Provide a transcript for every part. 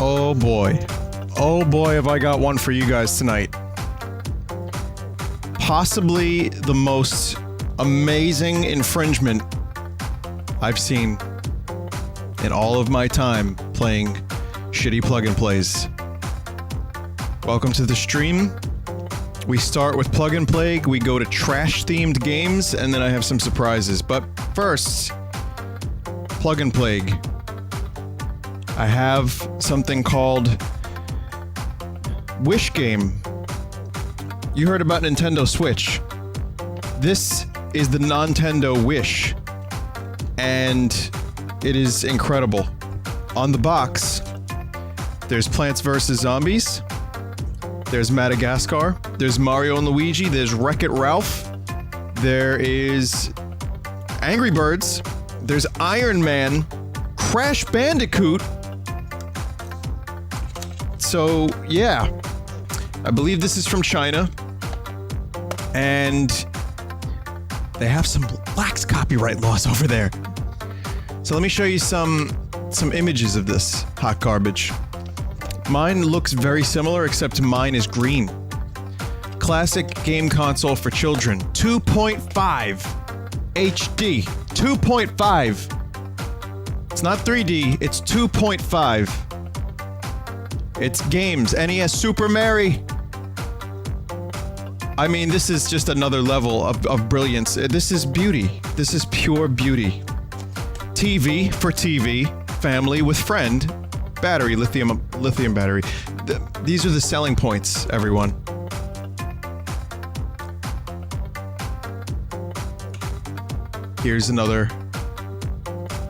Oh boy. Oh boy, have I got one for you guys tonight. Possibly the most amazing infringement I've seen in all of my time playing shitty plug-and plays. Welcome to the stream. We start with Plug and Plague, we go to trash-themed games, and then I have some surprises. But first, Plug and Plague. I have something called Wish Game. You heard about Nintendo Switch. This is the Nintendo Wish, and it is incredible. On the box, there's Plants vs. Zombies, there's Madagascar, there's Mario and Luigi, there's Wreck-It Ralph, there is Angry Birds, there's Iron Man, Crash Bandicoot. So, yeah. I believe this is from China. And they have some lax copyright laws over there. So let me show you some images of this hot garbage. Mine looks very similar, except mine is green. Classic game console for children. 2.5 HD. 2.5. It's not 3D, it's 2.5. It's games. NES Super Mary. I mean, this is just another level of brilliance. This is beauty. This is pure beauty. TV for TV. Family with friend. Battery, lithium battery. These are the selling points, everyone. Here's another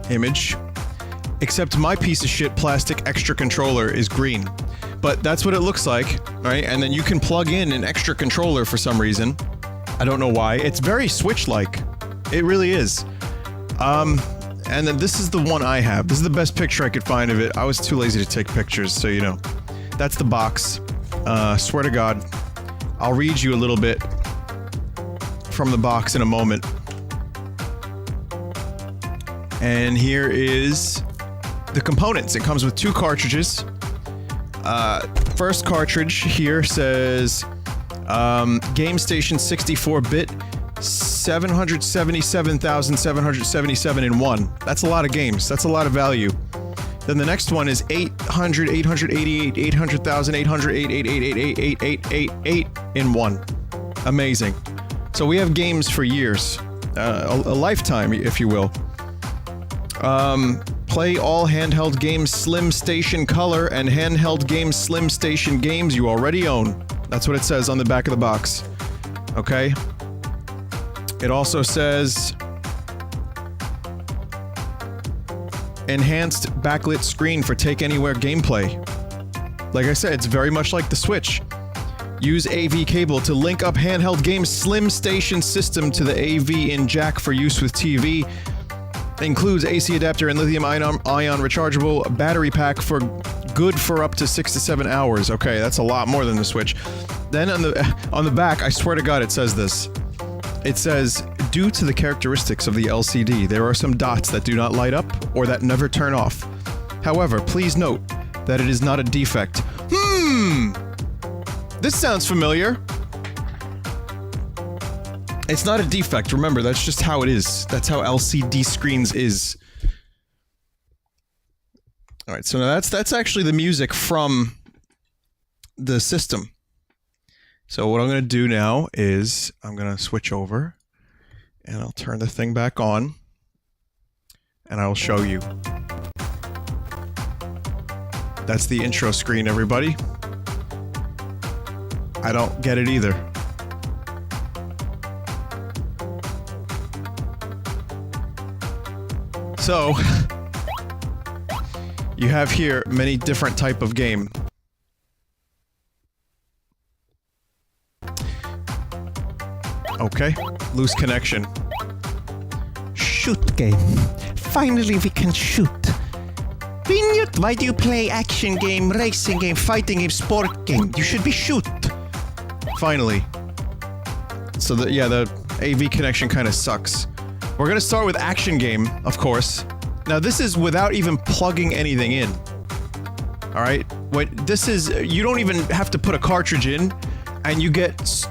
image. Except my piece of shit plastic extra controller is green. But that's what it looks like, right? And then you can plug in an extra controller for some reason. I don't know why. It's very Switch-like. It really is. And then this is the one I have. This is the best picture I could find of it. I was too lazy to take pictures, so you know. That's the box. Swear to God. I'll read you a little bit from the box in a moment. And here is the components. It comes with 2 cartridges. First cartridge here says, Game Station 64-bit, 777,777 in one. That's a lot of games. That's a lot of value. Then the next one is 800, 888, 800,000, 800,888,888 in one. Amazing. So we have games for years. A lifetime, if you will. Play all handheld games Slim Station Color and handheld games Slim Station games you already own. That's what it says on the back of the box. Okay? It also says enhanced backlit screen for take anywhere gameplay. Like I said, it's very much like the Switch. Use AV cable to link up handheld games Slim Station system to the AV in jack for use with TV. Includes AC adapter and lithium-ion rechargeable battery pack for good for up to 6 to 7 hours. Okay, that's a lot more than the Switch. Then on the back, I swear to God, it says this. It says, due to the characteristics of the LCD, there are some dots that do not light up or that never turn off. However, please note that it is not a defect. This sounds familiar. It's not a defect, remember, that's just how it is. That's how LCD screens is. Alright, so now that's actually the music from the system. So what I'm gonna do now is, I'm gonna switch over, and I'll turn the thing back on, and I will show you. That's the intro screen, everybody. I don't get it either. So, you have here many different type of game. Okay, loose connection. Shoot game. Finally we can shoot. Vinny, why do you play action game, racing game, fighting game, sport game? You should be shoot. Finally. So the AV connection kind of sucks. We're gonna start with action game, of course. Now this is without even plugging anything in. Alright? This is... You don't even have to put a cartridge in, and you get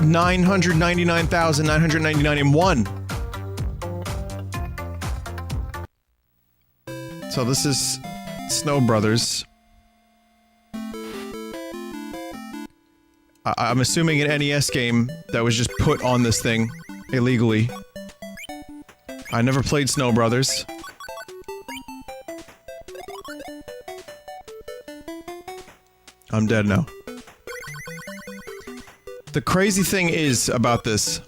999,999 in one. So this is Snow Brothers. I'm assuming an NES game that was just put on this thing illegally. I never played Snow Brothers. I'm dead now. The crazy thing is about this,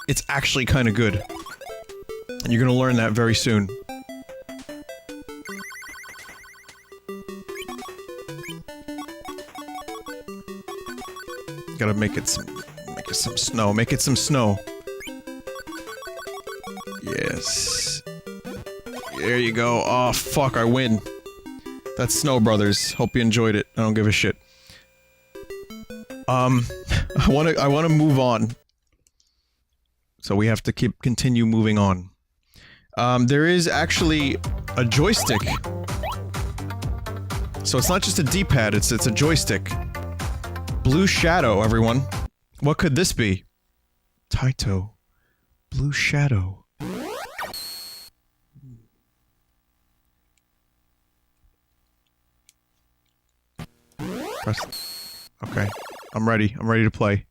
it's actually kind of good. And you're gonna learn that very soon. Gotta make it some snow. Make it some snow. Yes. There you go. Oh, fuck, I win. That's Snow Brothers. Hope you enjoyed it. I don't give a shit. I wanna move on. So we have to continue moving on. There is actually a joystick. So it's not just a D-pad, it's a joystick. Blue Shadow, everyone. What could this be? Taito. Blue Shadow. Press. Okay. I'm ready. I'm ready to play.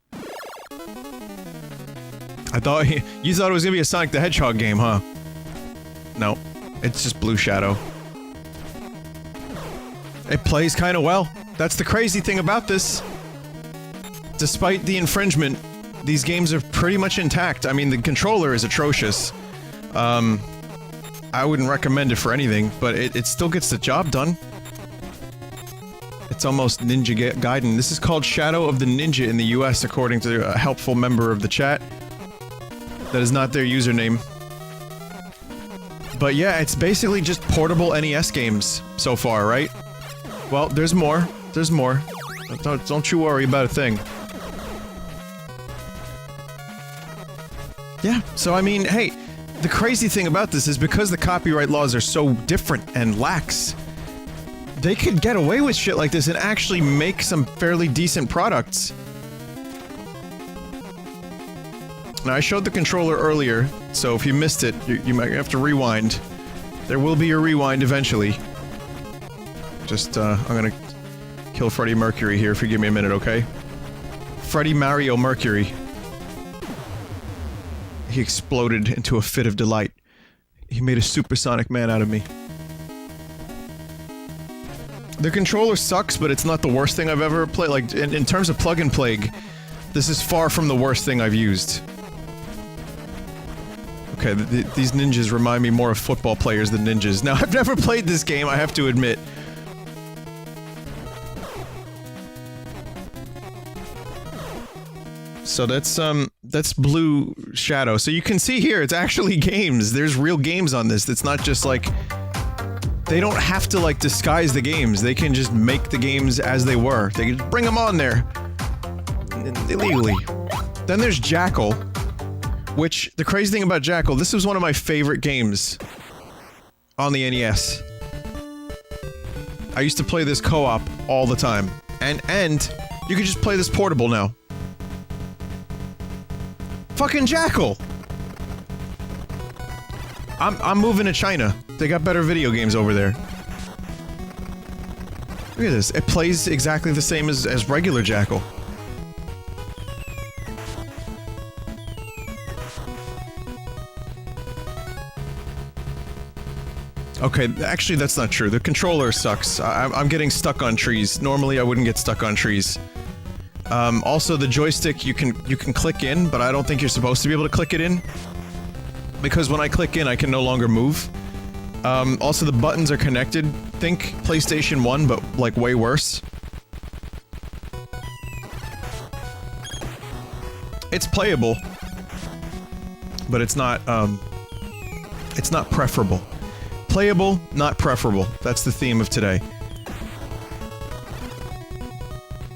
I thought you thought it was gonna be a Sonic the Hedgehog game, huh? No. It's just Blue Shadow. It plays kinda well. That's the crazy thing about this. Despite the infringement, these games are pretty much intact. I mean, the controller is atrocious. I wouldn't recommend it for anything, but it still gets the job done. It's almost Ninja Gaiden. This is called Shadow of the Ninja in the US, according to a helpful member of the chat. That is not their username. But yeah, it's basically just portable NES games so far, right? Well, there's more. There's more. Don't you worry about a thing. Yeah, so I mean, hey, the crazy thing about this is because the copyright laws are so different and lax, they could get away with shit like this and actually make some fairly decent products. Now, I showed the controller earlier, so if you missed it, you might have to rewind. There will be a rewind eventually. Just, I'm gonna kill Freddie Mercury here if you give me a minute, okay? Freddie Mario Mercury. He exploded into a fit of delight. He made a supersonic man out of me. The controller sucks, but it's not the worst thing I've ever played. Like, in terms of plug and play, this is far from the worst thing I've used. Okay, these ninjas remind me more of football players than ninjas. Now, I've never played this game, I have to admit. So that's Blue Shadow. So you can see here, it's actually games. There's real games on this. It's not just like... They don't have to, like, disguise the games. They can just make the games as they were. They can just bring them on there. Illegally. Then there's Jackal. Which, the crazy thing about Jackal, this was one of my favorite games on the NES. I used to play this co-op all the time. And you can just play this portable now. Fucking Jackal! I'm moving to China. They got better video games over there. Look at this. It plays exactly the same as regular Jackal. Okay, actually that's not true. The controller sucks. I'm getting stuck on trees. Normally I wouldn't get stuck on trees. Also the joystick you can click in, but I don't think you're supposed to be able to click it in. Because when I click in, I can no longer move. Also the buttons are connected. Think PlayStation 1, but like way worse. It's playable. But it's not preferable. Playable, not preferable. That's the theme of today.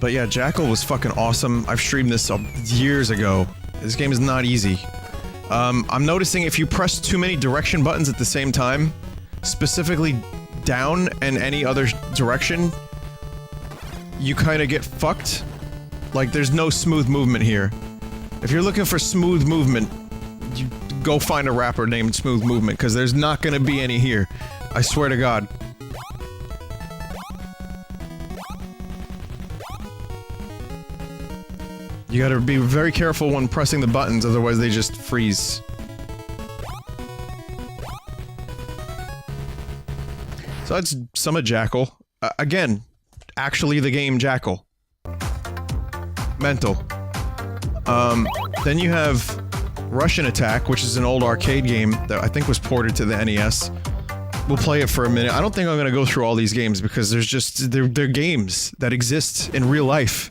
But yeah, Jackal was fucking awesome. I've streamed this years ago. This game is not easy. I'm noticing if you press too many direction buttons at the same time, specifically down and any other direction, you kind of get fucked. Like, there's no smooth movement here. If you're looking for smooth movement, you go find a rapper named Smooth Movement, because there's not gonna be any here. I swear to God. You gotta be very careful when pressing the buttons, otherwise they just freeze. So that's some of Jackal. Again, actually the game Jackal. Mental. Then you have Russian Attack, which is an old arcade game that I think was ported to the NES. We'll play it for a minute. I don't think I'm gonna go through all these games because there's just- they're games that exist in real life.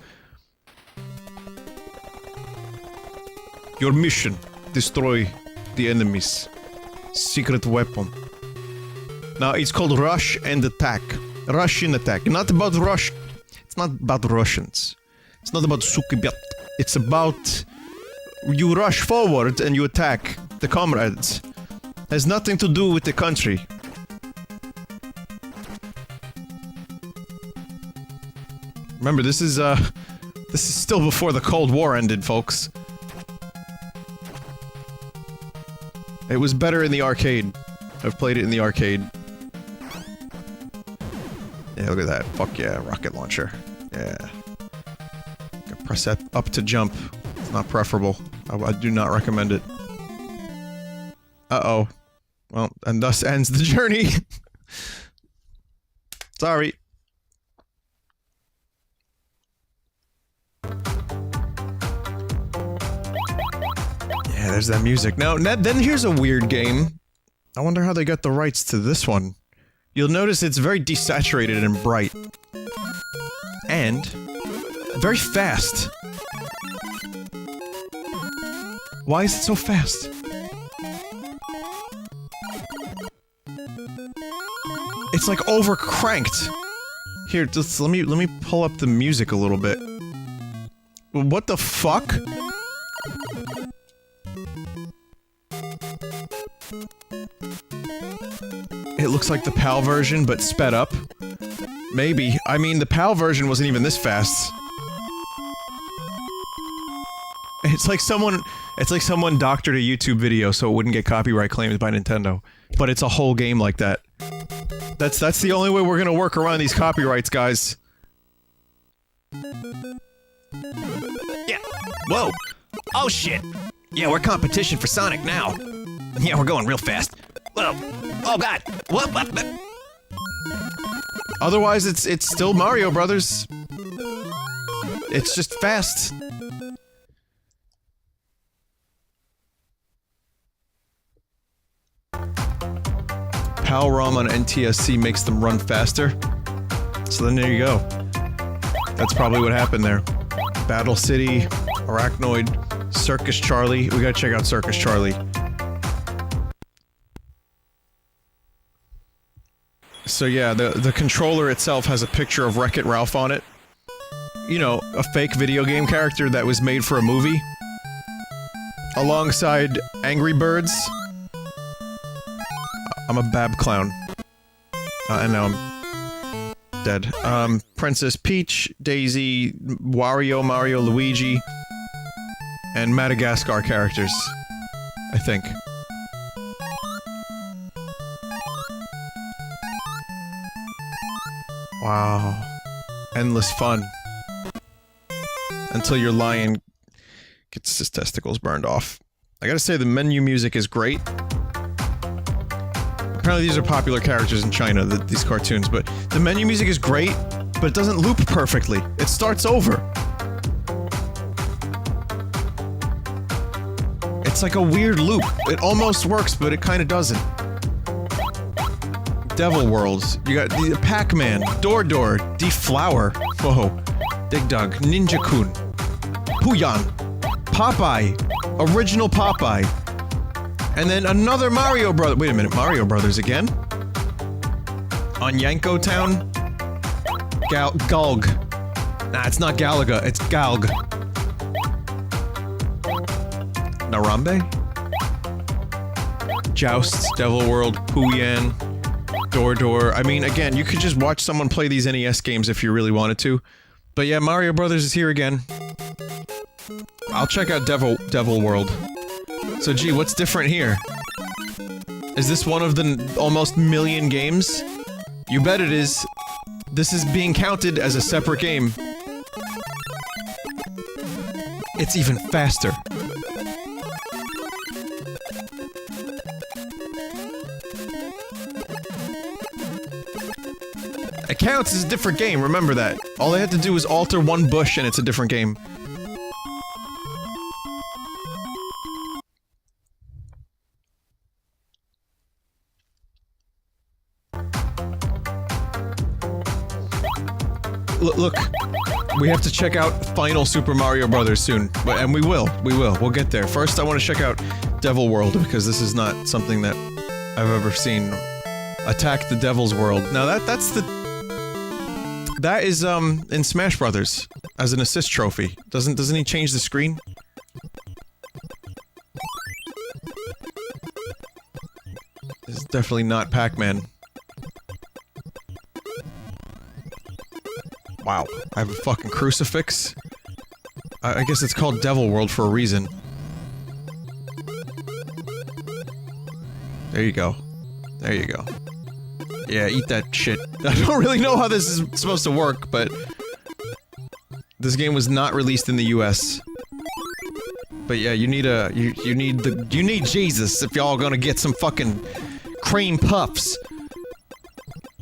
Your mission: destroy the enemies. Secret weapon. Now, it's called Rush and Attack. Russian Attack. Not about Rush. It's not about Russians. It's not about Sukibat. It's about... you rush forward and you attack the comrades. Has nothing to do with the country. Remember, this is still before the Cold War ended, folks. It was better in the arcade. I've played it in the arcade. Yeah, look at that. Fuck yeah, rocket launcher. Yeah. Press up to jump. It's not preferable. I do not recommend it. Uh-oh. Well, and thus ends the journey. Sorry. Yeah, there's that music. Now, then here's a weird game. I wonder how they got the rights to this one. You'll notice it's very desaturated and bright. And... very fast. Why is it so fast? It's like overcranked. Here, just let me pull up the music a little bit. What the fuck? It looks like the PAL version, but sped up. Maybe. I mean, the PAL version wasn't even this fast. It's like someone doctored a YouTube video so it wouldn't get copyright claims by Nintendo. But it's a whole game like that. That's the only way we're gonna work around these copyrights, guys. Yeah. Whoa. Oh shit. Yeah, we're competition for Sonic now. Yeah, we're going real fast. Whoa. Oh god. What? Otherwise, it's still Mario Brothers. It's just fast. PAL ROM on NTSC makes them run faster. So then there you go. That's probably what happened there. Battle City, Arachnoid, Circus Charlie. We gotta check out Circus Charlie. So yeah, the controller itself has a picture of Wreck-It Ralph on it. You know, a fake video game character that was made for a movie. Alongside Angry Birds. I'm a Bab Clown. And now I'm dead. Princess Peach, Daisy, Wario, Mario, Luigi, and Madagascar characters, I think. Wow. Endless fun. Until your lion gets his testicles burned off. I gotta say, the menu music is great. Apparently these are popular characters in China, these cartoons, but the menu music is great, but it doesn't loop perfectly. It starts over. It's like a weird loop. It almost works, but it kinda doesn't. Devil Worlds. You got the Pac-Man, Door, Deflower, whoa, Dig Dug, Ninja-kun, POOYAN, Popeye, Original Popeye, and then another Mario Brother. Wait a minute, Mario Brothers again? On Yanko Town? Galg. Nah, it's not Galaga, it's Galg. Narambe? Jousts, Devil World, POOYAN. Door. I mean, again, you could just watch someone play these NES games if you really wanted to. But yeah, Mario Brothers is here again. I'll check out Devil World. So gee, what's different here? Is this one of the almost million games? You bet it is. This is being counted as a separate game. It's even faster. It counts as a different game, remember that. All they had to do was alter one bush and it's a different game. Look, we have to check out Final Super Mario Brothers soon, and we will, we'll get there. First, I want to check out Devil World, because this is not something that I've ever seen. Attack the Devil's World. Now that is, in Smash Brothers, as an assist trophy. Doesn't he change the screen? This is definitely not Pac-Man. Wow, I have a fucking crucifix? I guess it's called Devil World for a reason. There you go. There you go. Yeah, eat that shit. I don't really know how this is supposed to work, but... this game was not released in the US. But yeah, you need Jesus if y'all gonna get some fucking cream puffs.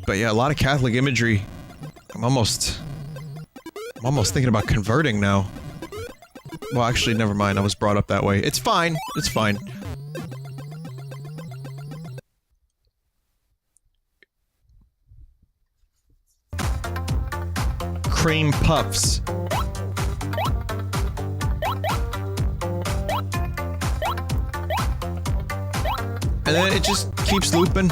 But yeah, a lot of Catholic imagery. I'm almost thinking about converting now. Well, actually, never mind. I was brought up that way. It's fine. It's fine. Cream puffs. And then it just keeps looping.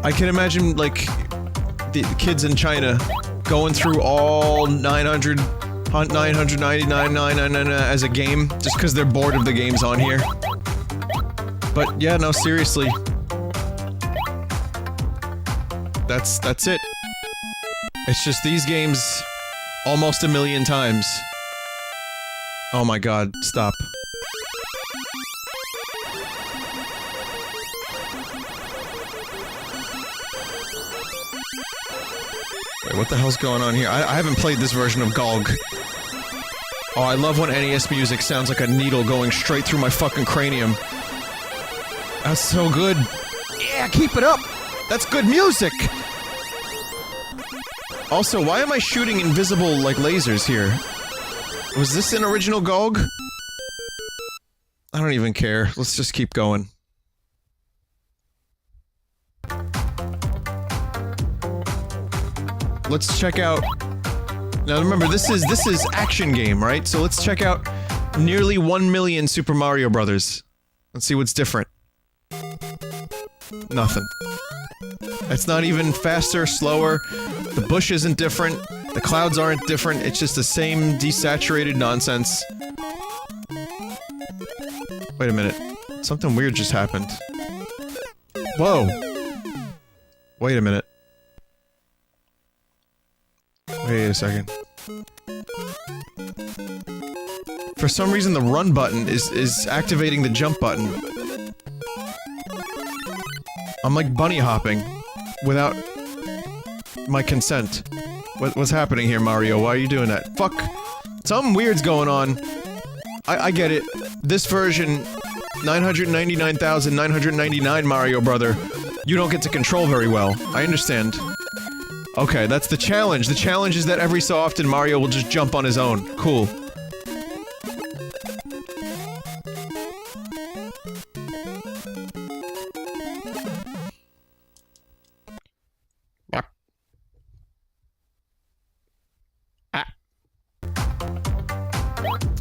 I can imagine, like, the kids in China going through all 999 as a game, just because they're bored of the games on here. But yeah, no, seriously. That's it. It's just these games almost a million times. Oh my god, stop. Wait, what the hell's going on here? I haven't played this version of GOG. Oh, I love when NES music sounds like a needle going straight through my fucking cranium. That's so good. Yeah, keep it up! That's good music! Also, why am I shooting invisible, like, lasers here? Was this an original GOG? I don't even care. Let's just keep going. Let's check out... Now remember, this is action game, right? So let's check out nearly 1 million Super Mario Brothers. Let's see what's different. Nothing. It's not even faster, slower. The bush isn't different. The clouds aren't different. It's just the same desaturated nonsense. Wait a minute. Something weird just happened. Whoa! Wait a minute. Wait a second. For some reason the run button is activating the jump button. I'm like bunny hopping. Without my consent. What's happening here, Mario? Why are you doing that? Fuck! Something weird's going on. I get it. This version, 999,999 Mario Brother, you don't get to control very well. I understand. Okay, that's the challenge. The challenge is that every so often Mario will just jump on his own. Cool.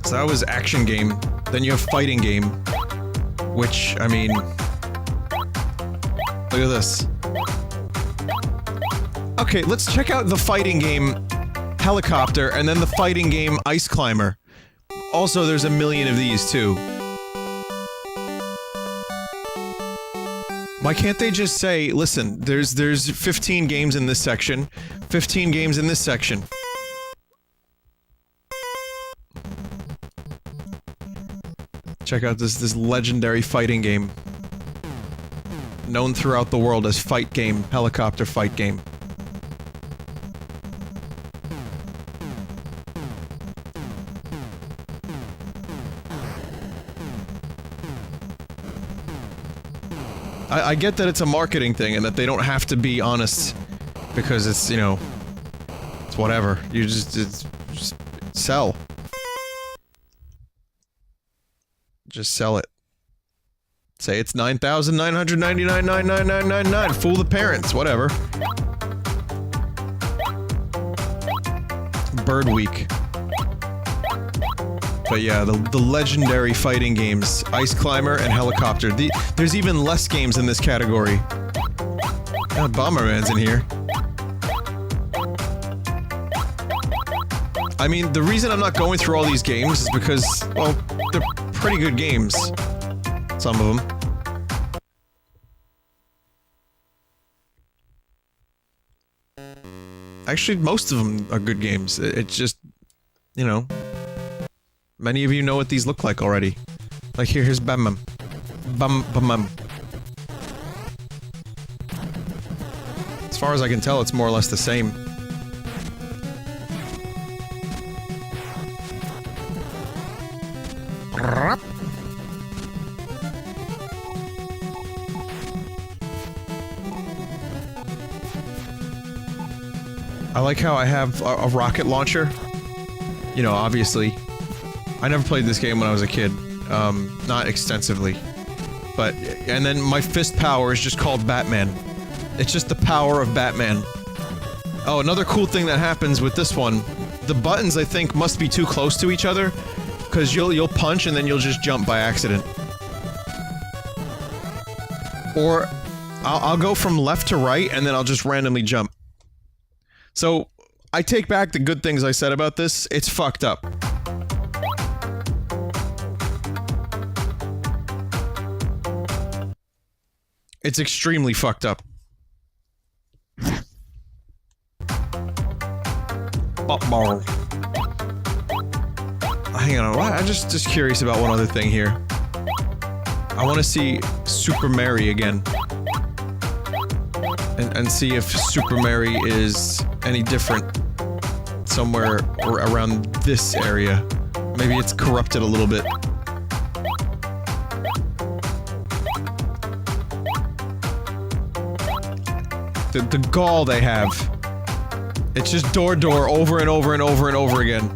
So that was action game. Then you have fighting game. Which, I mean... Look at this. Okay, let's check out the fighting game Helicopter, and then the fighting game Ice Climber. Also, there's a million of these, too. Why can't they just say, listen, there's 15 games in this section, 15 games in this section. Check out this legendary fighting game. Known throughout the world as fight game, helicopter fight game. I get that it's a marketing thing and that they don't have to be honest because it's, you know, it's whatever. You just sell. Just sell it. Say it's 9,999,99999. Fool the parents, whatever. Bird Week. But yeah, the legendary fighting games, Ice Climber and Helicopter. There's even less games in this category. Bomberman's in here. I mean, the reason I'm not going through all these games is because, well, they're pretty good games. Some of them. Actually, most of them are good games. It's just, you know... Many of you know what these look like already. Like here's Bam Bam. As far as I can tell, it's more or less the same. I like how I have a rocket launcher. You know, obviously. I never played this game when I was a kid, not extensively, but, and then my fist power is just called Batman. It's just the power of Batman. Oh, another cool thing that happens with this one, the buttons I think must be too close to each other, because you'll punch and then you'll just jump by accident. Or, I'll go from left to right and then I'll just randomly jump. So, I take back the good things I said about this, it's fucked up. It's extremely fucked up. Buttball. Hang on, I'm just curious about one other thing here. I want to see Super Mary again. And see if Super Mary is any different somewhere around this area. Maybe it's corrupted a little bit. The gall they have. It's just door over and over and over and over again.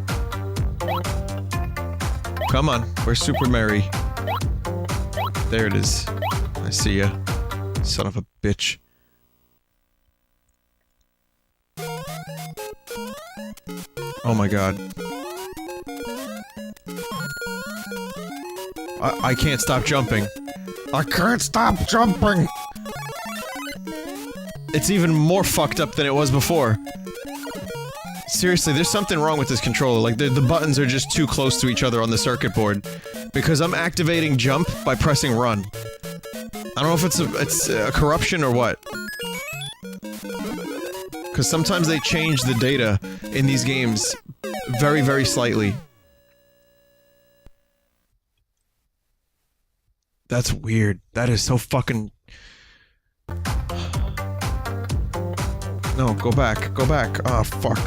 Come on, where's Super Mary? There it is. I see ya. Son of a bitch. Oh my god. I can't stop jumping. I can't stop jumping! It's even more fucked up than it was before. Seriously, there's something wrong with this controller. Like, the buttons are just too close to each other on the circuit board. Because I'm activating jump by pressing run. I don't know if it's a corruption or what. Because sometimes they change the data in these games very, very slightly. That's weird. That is so fucking... No, go back. Go back. Oh, fuck.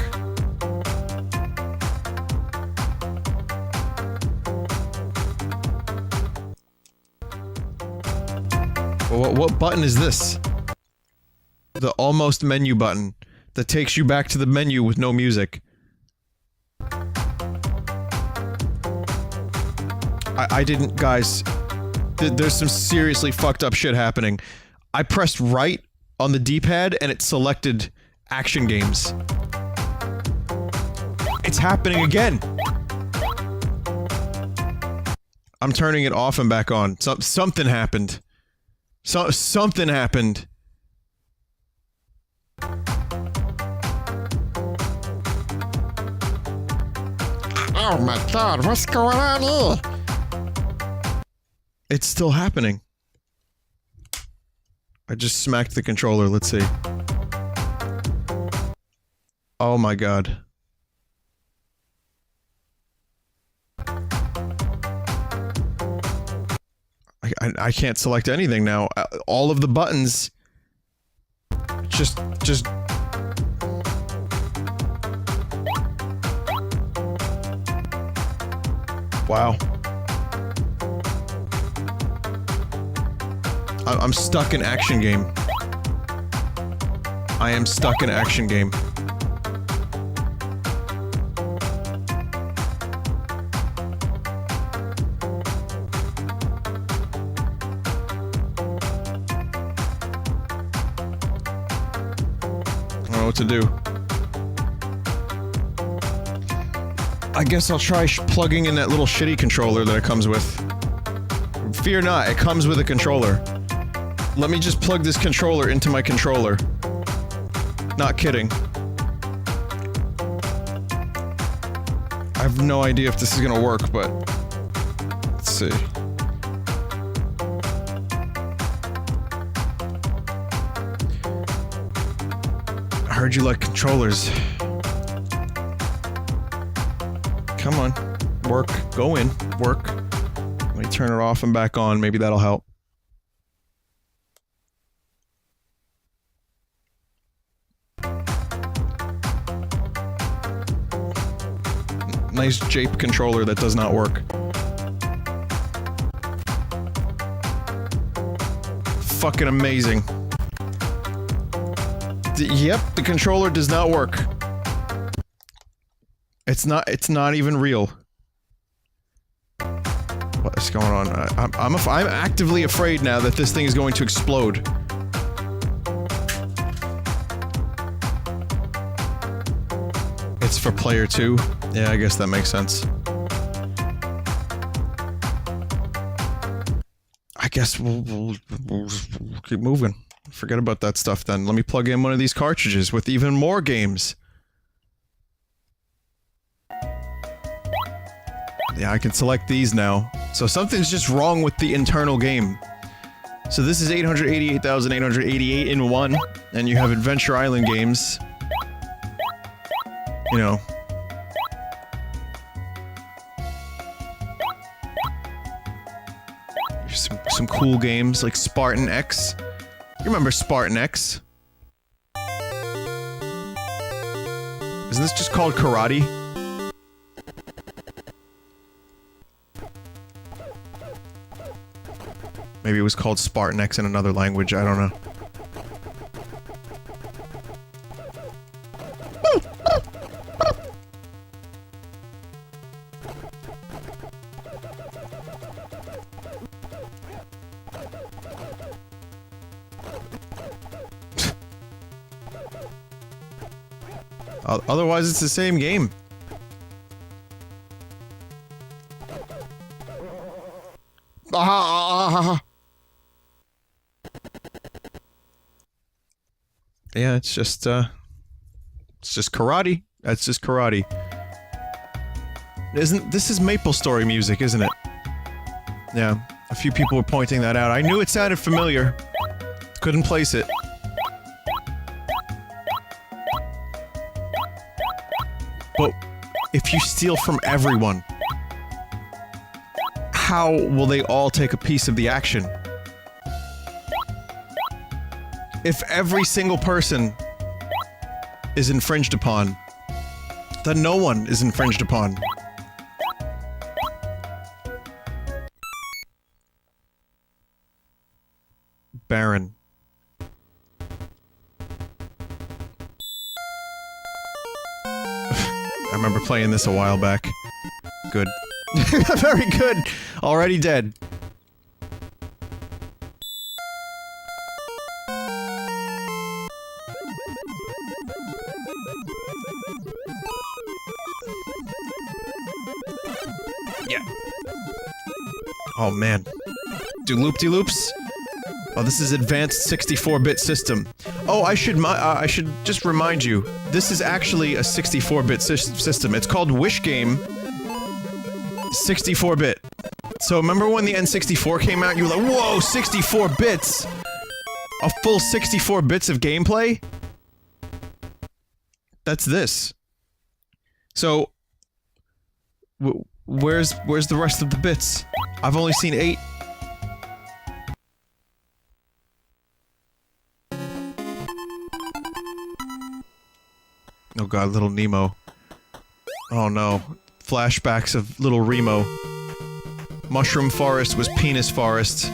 What button is this? The almost menu button that takes you back to the menu with no music. I didn't, guys. There's some seriously fucked up shit happening. I pressed right on the D-pad and it selected action games. It's happening again! I'm turning it off and back on. Something happened. Something happened. Oh my god, what's going on here? It's still happening. I just smacked the controller, let's see. Oh my god. I can't select anything now. All of the buttons... Just... Wow. I'm stuck in action game. I am stuck in action game. I don't know what to do. I guess I'll try plugging in that little shitty controller that it comes with. Fear not, it comes with a controller. Let me just plug this controller into my controller. Not kidding. I have no idea if this is gonna work, but... Let's see. I heard you like controllers. Come on. Work. Go in. Work. Let me turn it off and back on. Maybe that'll help. Nice Jape controller that does not work. Fucking amazing. Yep, the controller does not work. It's not even real. What is going on? I'm actively afraid now that this thing is going to explode. It's for player 2? Yeah, I guess that makes sense. I guess we'll keep moving. Forget about that stuff then. Let me plug in one of these cartridges with even more games. Yeah, I can select these now. So something's just wrong with the internal game. So this is 888,888 in one, and you have Adventure Island games. You know. Some cool games like Spartan X. You remember Spartan X? Isn't this just called karate? Maybe it was called Spartan X in another language, I don't know. Otherwise, it's the same game. Yeah, it's just karate. That's just karate. This is Maple Story music, isn't it? Yeah, a few people were pointing that out. I knew it sounded familiar. Couldn't place it. But if you steal from everyone, how will they all take a piece of the action? If every single person is infringed upon, then no one is infringed upon. Baron. I remember playing this a while back. Good. Very good! Already dead. Yeah. Oh man. Do loop-de-loops? Oh, this is advanced 64-bit system. Oh, I should just remind you, this is actually a 64-bit system. It's called Wish Game 64-bit. So remember when the N64 came out, you were like, whoa, 64 bits! A full 64 bits of gameplay? That's this. So, where's the rest of the bits? I've only seen 8. Oh god, little Nemo. Oh no. Flashbacks of little Remo. Mushroom Forest was Penis Forest.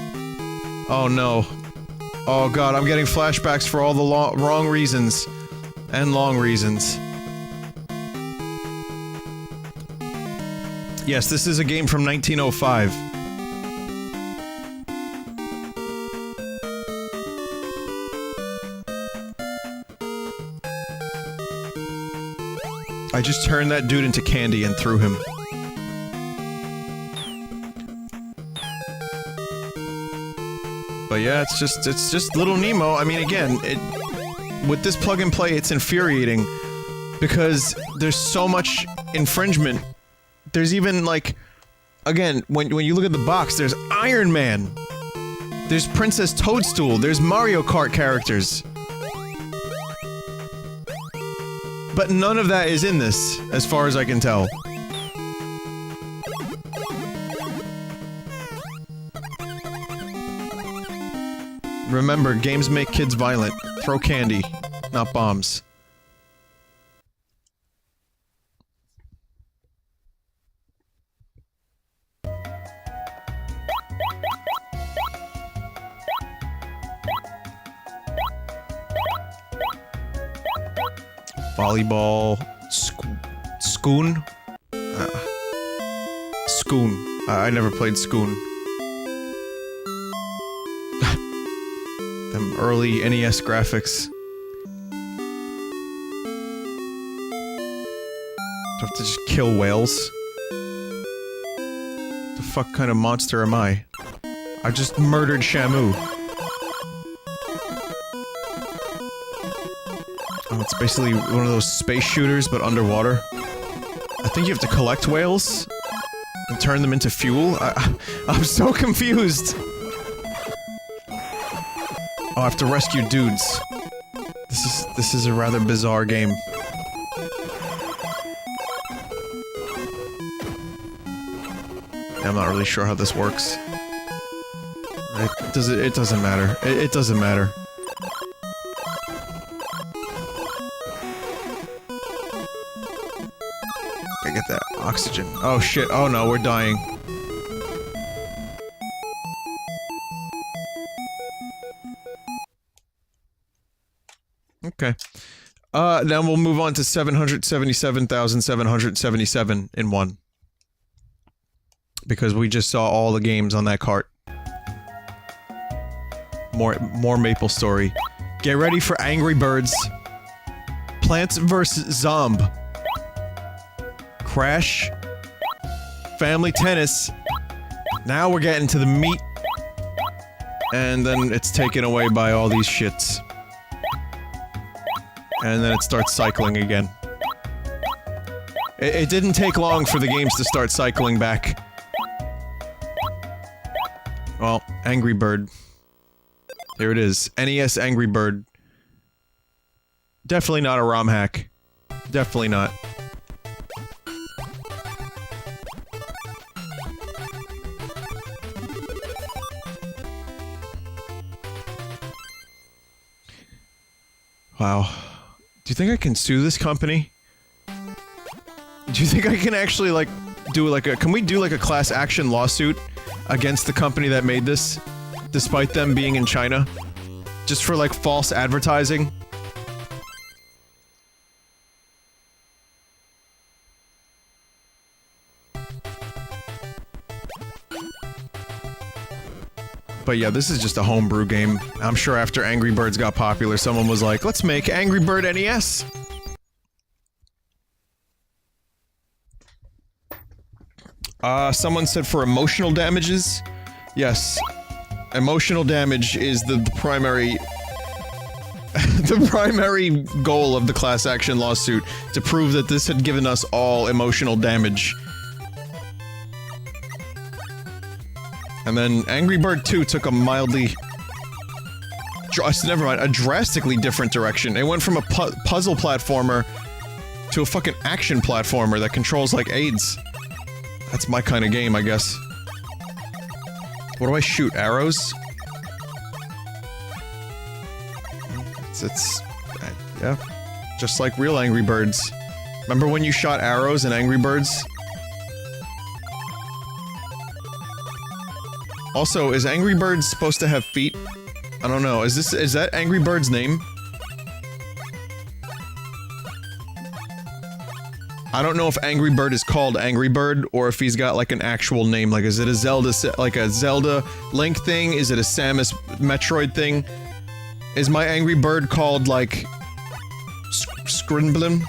Oh no. Oh god, I'm getting flashbacks for all the wrong reasons. And long reasons. Yes, this is a game from 1905. I just turned that dude into candy and threw him. But yeah, it's just little Nemo. I mean, again, with this plug and play, it's infuriating because there's so much infringement. There's even, like, again, when you look at the box, there's Iron Man. There's Princess Toadstool. There's Mario Kart characters. But none of that is in this, as far as I can tell. Remember, games make kids violent. Throw candy, not bombs. Volleyball... Schoon? Schoon. I never played Schoon. Them early NES graphics. Do I have to just kill whales? The fuck kind of monster am I? I just murdered Shamu. Oh, it's basically one of those space shooters, but underwater. I think you have to collect whales and turn them into fuel. I'm so confused. Oh, I have to rescue dudes. This is a rather bizarre game. I'm not really sure how this works. It doesn't matter. It doesn't matter. I get that oxygen. Oh shit, oh no, we're dying. Okay. Then we'll move on to 777,777 in one. Because we just saw all the games on that cart. More Maple Story. Get ready for Angry Birds. Plants vs. Zomb. Crash. Family Tennis. Now we're getting to the meat. And then it's taken away by all these shits. And then it starts cycling again. It didn't take long for the games to start cycling back. Well, Angry Bird. There it is. NES Angry Bird. Definitely not a ROM hack. Definitely not. Wow. Do you think I can sue this company? Do you think I can actually, like, do like a- can we do like a class action lawsuit against the company that made this? Despite them being in China? Just for, like, false advertising? But yeah, this is just a homebrew game. I'm sure after Angry Birds got popular, someone was like, let's make Angry Bird NES! Someone said for emotional damages? Yes. Emotional damage is the primary... the primary goal of the class action lawsuit, to prove that this had given us all emotional damage. And then Angry Bird 2 took a mildly never mind, a drastically different direction. It went from a puzzle platformer to a fucking action platformer that controls like AIDS. That's my kind of game, I guess. What do I shoot? Arrows? Yeah. Just like real Angry Birds. Remember when you shot arrows in Angry Birds? Also, is Angry Birds supposed to have feet? I don't know. Is that Angry Bird's name? I don't know if Angry Bird is called Angry Bird, or if he's got like an actual name. Like, is it a Zelda Link thing? Is it a Samus Metroid thing? Is my Angry Bird called like Scrimblin?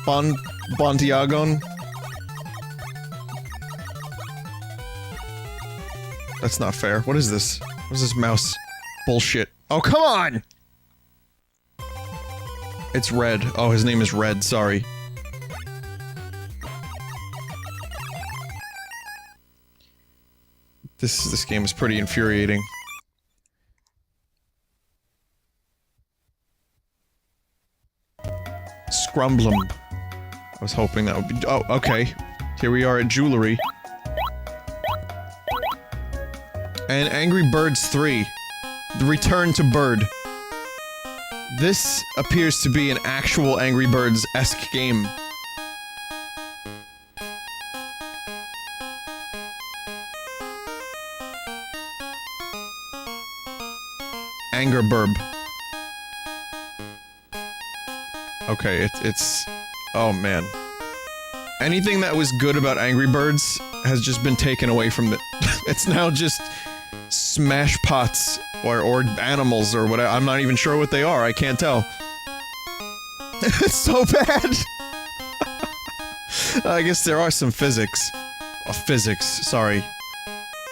Bontiagon? That's not fair. What is this? What is this mouse? Bullshit. Oh, come on! It's Red. Oh, his name is Red, sorry. This game is pretty infuriating. Scrumblum. I was hoping that would be- oh, okay. Here we are at Jewelry. And Angry Birds 3. The Return to Bird. This appears to be an actual Angry Birds-esque game. Anger Burb. Okay, it's... oh man. Anything that was good about Angry Birds has just been taken away from it. It's now just smash pots or animals or whatever. I'm not even sure what they are. I can't tell. It's so bad. I guess there are some physics. Oh, physics, sorry.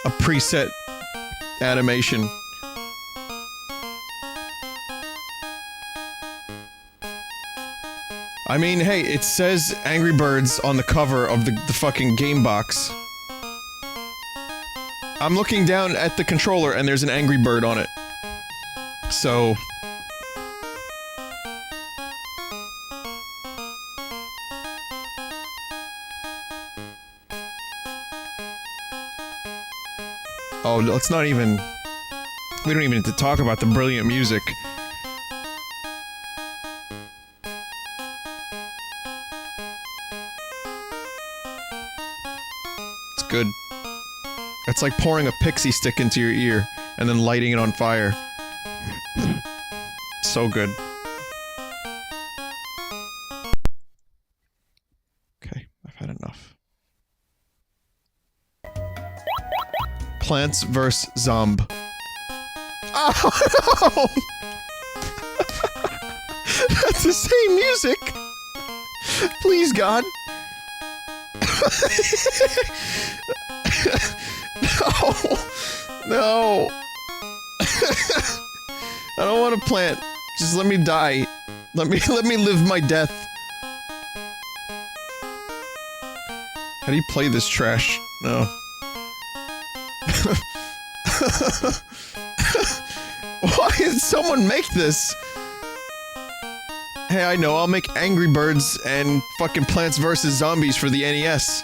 A preset animation. I mean, hey, it says Angry Birds on the cover of the fucking game box. I'm looking down at the controller and there's an Angry Bird on it. So... oh, let's not even... we don't even need to talk about the brilliant music. It's good. It's like pouring a pixie stick into your ear, and then lighting it on fire. So good. Okay, I've had enough. Plants vs. Zomb. Oh no! That's the same music! Please, God. No! No! I don't want to plant. Just let me die. Let me live my death. How do you play this trash? No. Why did someone make this? Hey, I know, I'll make Angry Birds and fucking Plants vs. Zombies for the NES.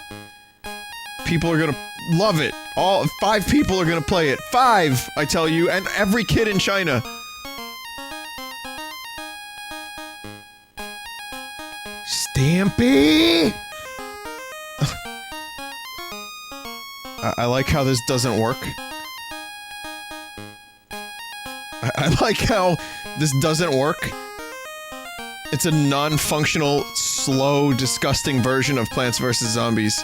People are gonna love it. All 5 people are gonna play it. 5, I tell you, and every kid in China. Stampy! I like how this doesn't work. I like how this doesn't work. It's a non-functional, slow, disgusting version of Plants vs. Zombies.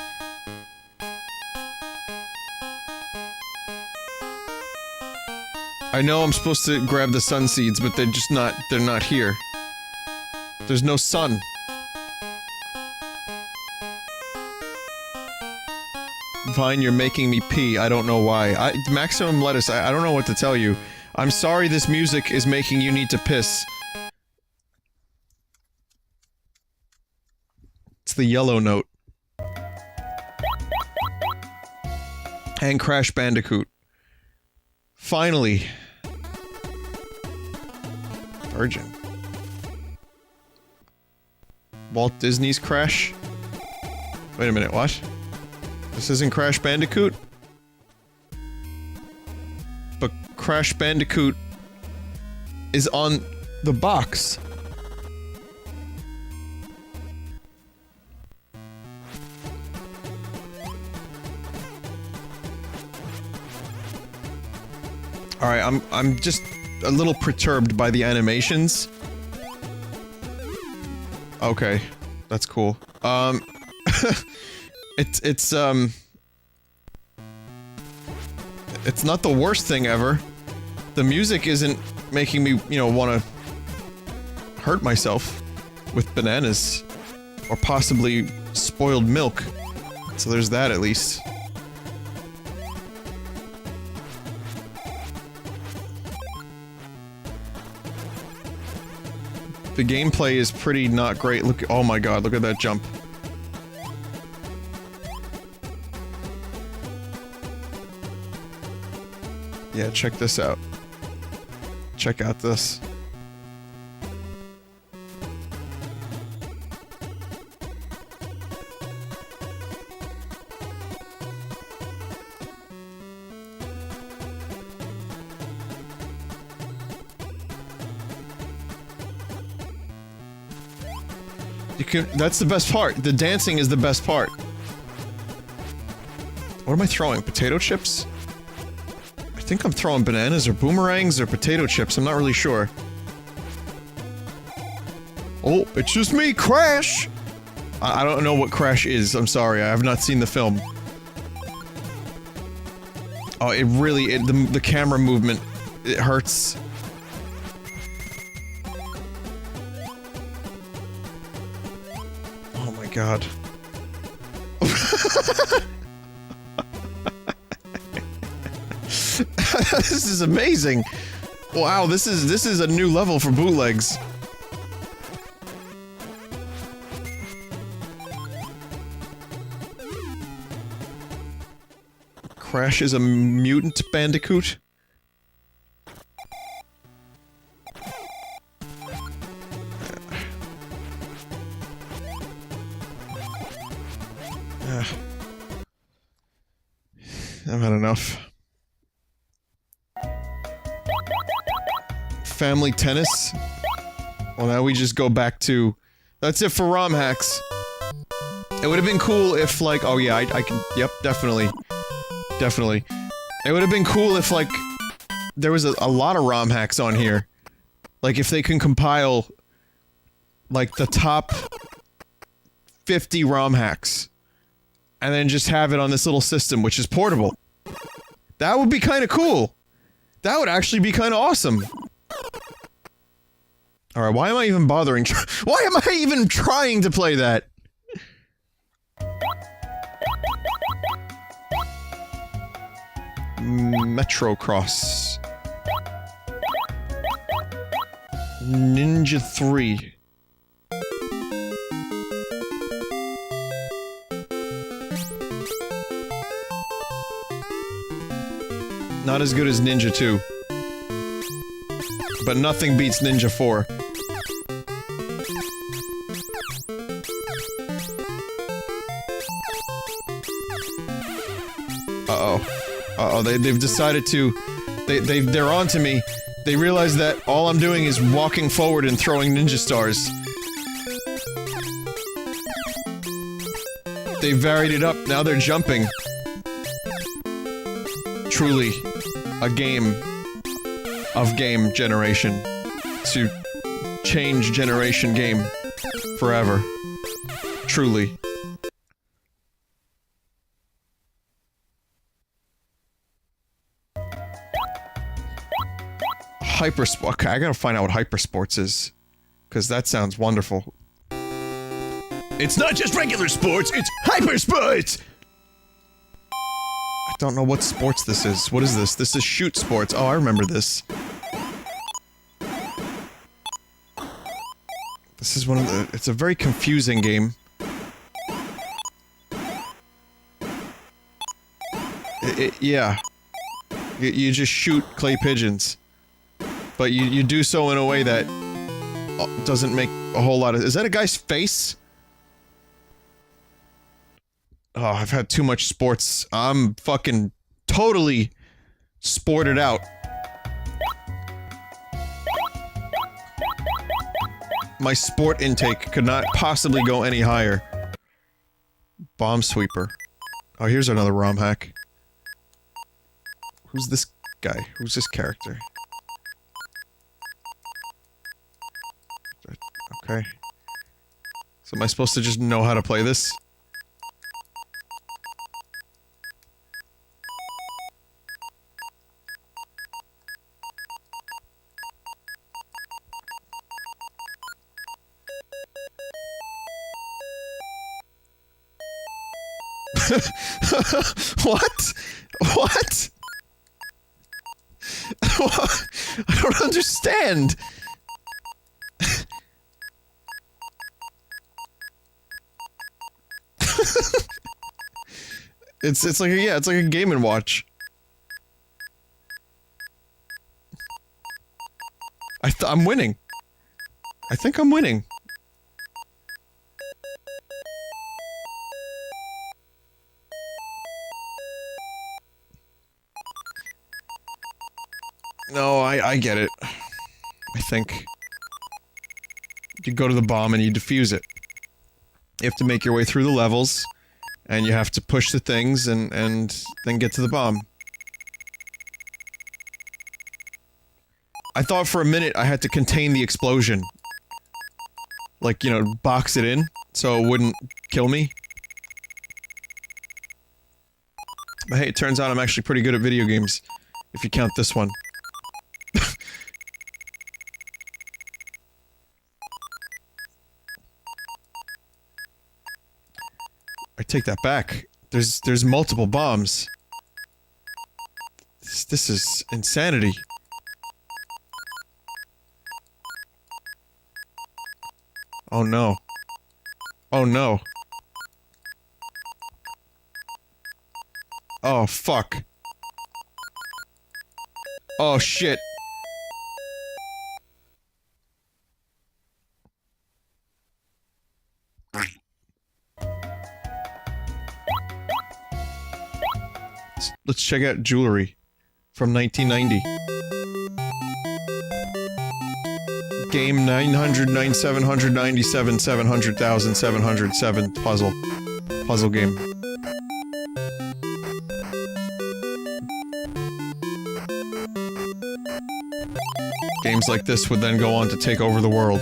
I know I'm supposed to grab the sun seeds, but they're just not- they're not here. There's no sun. Vine, you're making me pee. I don't know why. Maximum Lettuce, I don't know what to tell you. I'm sorry this music is making you need to piss. It's the yellow note. And Crash Bandicoot. Finally. Virgin. Walt Disney's Crash? Wait a minute, what? This isn't Crash Bandicoot? But Crash Bandicoot is on the box. Alright, I'm just a little perturbed by the animations. Okay, that's cool. It's not the worst thing ever. The music isn't making me, you know, want to hurt myself with bananas. Or possibly spoiled milk. So there's that at least. The gameplay is pretty not great. Look, oh my god, look at that jump. Yeah, check this out. Check out this. That's the best part. The dancing is the best part. What am I throwing? Potato chips? I think I'm throwing bananas or boomerangs or potato chips. I'm not really sure. Oh, it's just me, Crash! I don't know what Crash is. I'm sorry. I have not seen the film. Oh, it really... the camera movement... it hurts. God. This is amazing. Wow, this is a new level for bootlegs. Crash is a mutant bandicoot? I've had enough. Family tennis? Well, now we just go back to... That's it for ROM hacks. It would have been cool if, like... Oh yeah, I can... Yep, definitely. Definitely. It would have been cool if, like... There was a lot of ROM hacks on here. Like, if they can compile... Like, the top... 50 ROM hacks. And then just have it on this little system, which is portable. That would be kinda cool. That would actually be kinda awesome. Alright, why am I even bothering why am I even trying to play that? Metrocross. Ninja 3. Not as good as Ninja 2. But nothing beats Ninja 4. Uh-oh. Uh-oh, they've decided to... They're on to me. They realize that all I'm doing is walking forward and throwing ninja stars. They varied it up, now they're jumping. Truly, a game of game generation to change generation game forever. Truly. Hypersport. Okay, I gotta find out what Hypersports is. Because that sounds wonderful. It's not just regular sports, it's Hypersports! I don't know what sports this is. What is this? This is shoot sports. Oh, I remember this. This is one of the... It's a very confusing game. Yeah. You just shoot clay pigeons. But you do so in a way that doesn't make a whole lot of... Is that a guy's face? Oh, I've had too much sports. I'm fucking totally sported out. My sport intake could not possibly go any higher. Bomb sweeper. Oh, here's another ROM hack. Who's this guy? Who's this character? Okay. So am I supposed to just know how to play this? What? What? I don't understand. It's like a, yeah, it's like a Game & Watch. I'm winning. I think I'm winning. No, I get it. I think. You go to the bomb and you defuse it. You have to make your way through the levels, and you have to push the things and then get to the bomb. I thought for a minute I had to contain the explosion. Like, you know, box it in, so it wouldn't kill me. But hey, it turns out I'm actually pretty good at video games, if you count this one. I take that back. There's multiple bombs. This is insanity. Oh no. Oh no. Oh fuck. Oh shit. Let's check out jewelry from 1990. Game 900,997,700,707 puzzle game. Games like this would then go on to take over the world.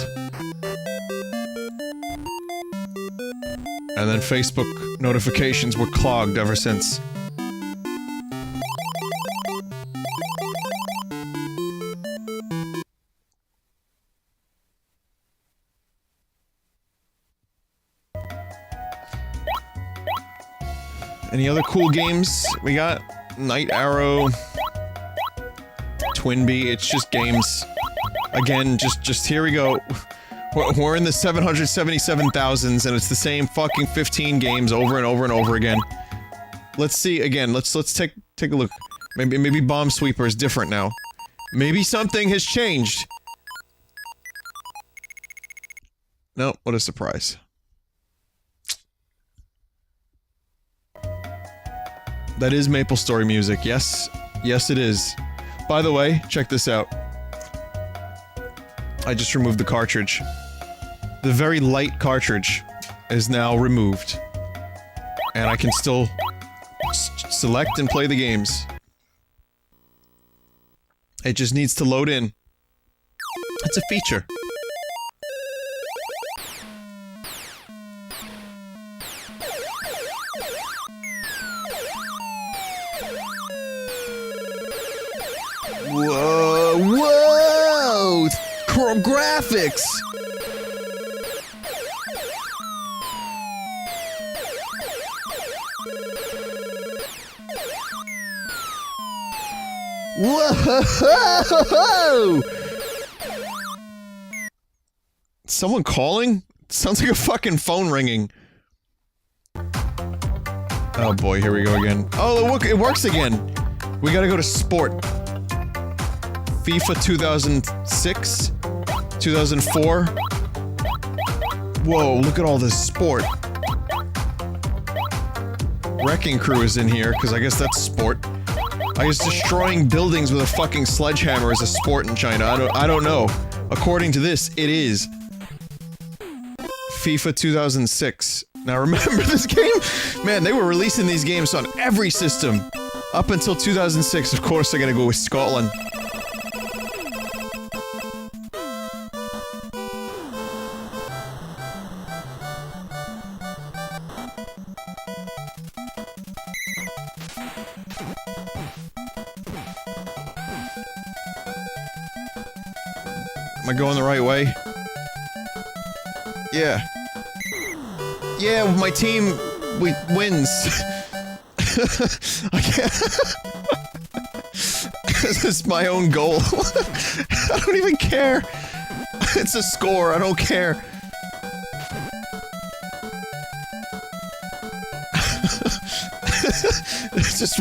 And then Facebook notifications were clogged ever since. Any other cool games we got? Night Arrow, Twinbee, it's just games. Again, just here we go. We're in the 777,000s and it's the same fucking 15 games over and over and over again. Let's see again. Let's take a look. Maybe Bomb Sweeper is different now. Maybe something has changed. No, what a surprise. That is MapleStory music, yes. Yes, it is. By the way, check this out. I just removed the cartridge. The very light cartridge is now removed. And I can still select and play the games. It just needs to load in. It's a feature. Whoa! Whoa! Graphics! Whoa! Someone calling? Sounds like a fucking phone ringing. Oh boy, here we go again. Oh, look, it works again! We gotta go to Sport. FIFA 2006? 2004. Whoa, look at all this sport. Wrecking Crew is in here, because I guess that's sport. I guess destroying buildings with a fucking sledgehammer is a sport in China. I don't know. According to this, it is. FIFA 2006. Now remember this game? Man, they were releasing these games on every system. Up until 2006, of course they're gonna go with Scotland. Am I going the right way? Yeah. Yeah, my team wins. I can't. This is my own goal. I don't even care. It's a score, I don't care. Just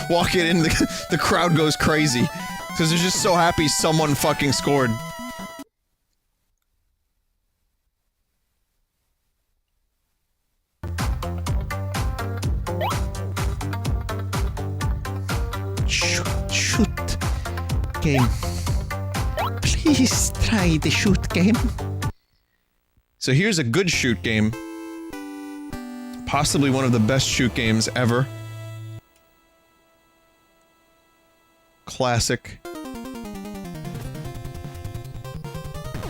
walk it in, the crowd goes crazy. Because they're just so happy someone fucking scored. Shoot game. Please try the shoot game. So here's a good shoot game. Possibly one of the best shoot games ever. Classic.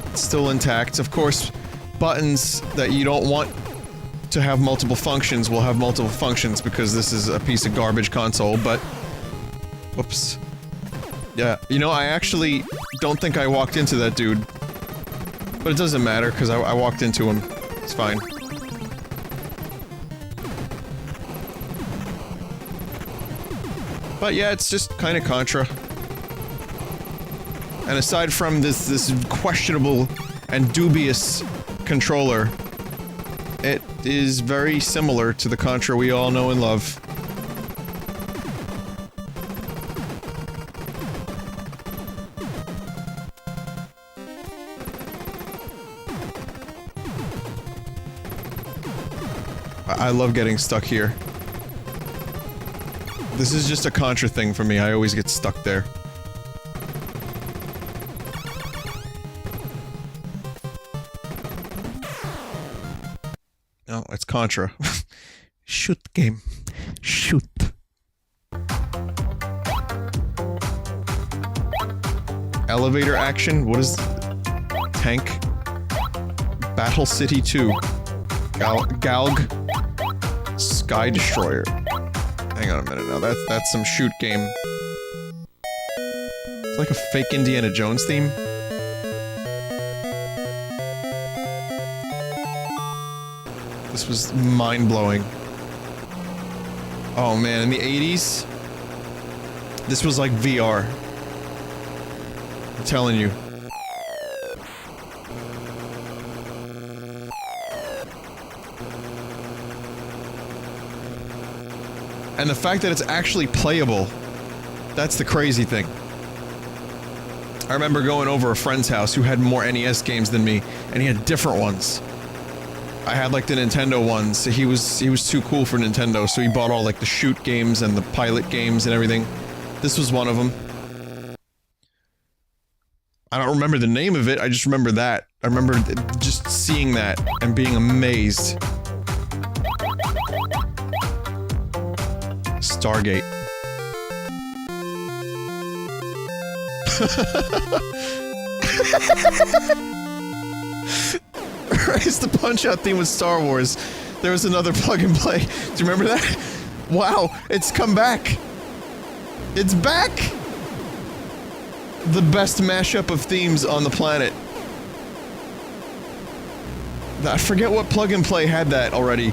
It's still intact. Of course, buttons that you don't want to have multiple functions will have multiple functions because this is a piece of garbage console, but... Whoops. Yeah, you know, I actually don't think I walked into that dude. But it doesn't matter, because I walked into him. It's fine. But yeah, it's just kind of Contra. And aside from this questionable and dubious controller, it is very similar to the Contra we all know and love. I love getting stuck here. This is just a Contra thing for me, I always get stuck there. No, it's Contra. Shoot game. Shoot. Elevator action? What is... Tank? Battle City 2. Galg? Sky Destroyer. Hang on a minute now, that's some shoot game. It's like a fake Indiana Jones theme. This was mind-blowing. Oh man, in the 80s? This was like VR. I'm telling you. And the fact that it's actually playable, that's the crazy thing. I remember going over a friend's house who had more NES games than me, and he had different ones. I had like the Nintendo ones, so he was too cool for Nintendo, so he bought all like the shoot games and the pilot games and everything. This was one of them. I don't remember the name of it, I just remember that. I remember just seeing that and being amazed. Stargate. It's the Punch-Out theme with Star Wars. There was another plug and play. Do you remember that? Wow, it's come back. It's back! The best mashup of themes on the planet. I forget what plug and play had that already,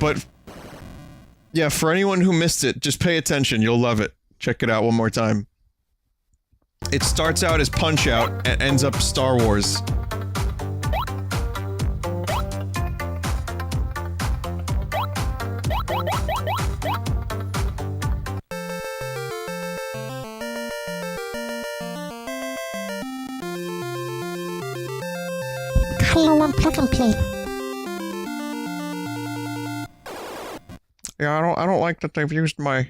but yeah, for anyone who missed it, just pay attention, you'll love it. Check it out one more time. It starts out as Punch-Out and ends up Star Wars. Formula 1 plug and play. Yeah, I don't like that they've used my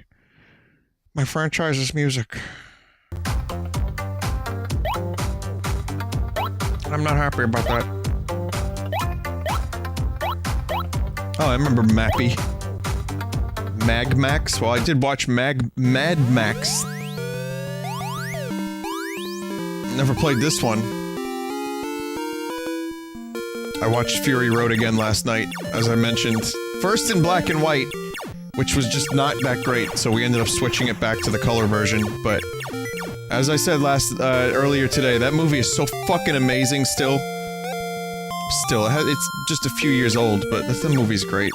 franchise's music. I'm not happy about that. Oh, I remember MAPPY. MAGMAX? Well, I did watch MAGMAX. Never played this one. I watched Fury Road again last night, as I mentioned. First in black and white, which was just not that great, so we ended up switching it back to the color version, but... As I said earlier today, that movie is so fucking amazing still. It's just a few years old, but the movie's great.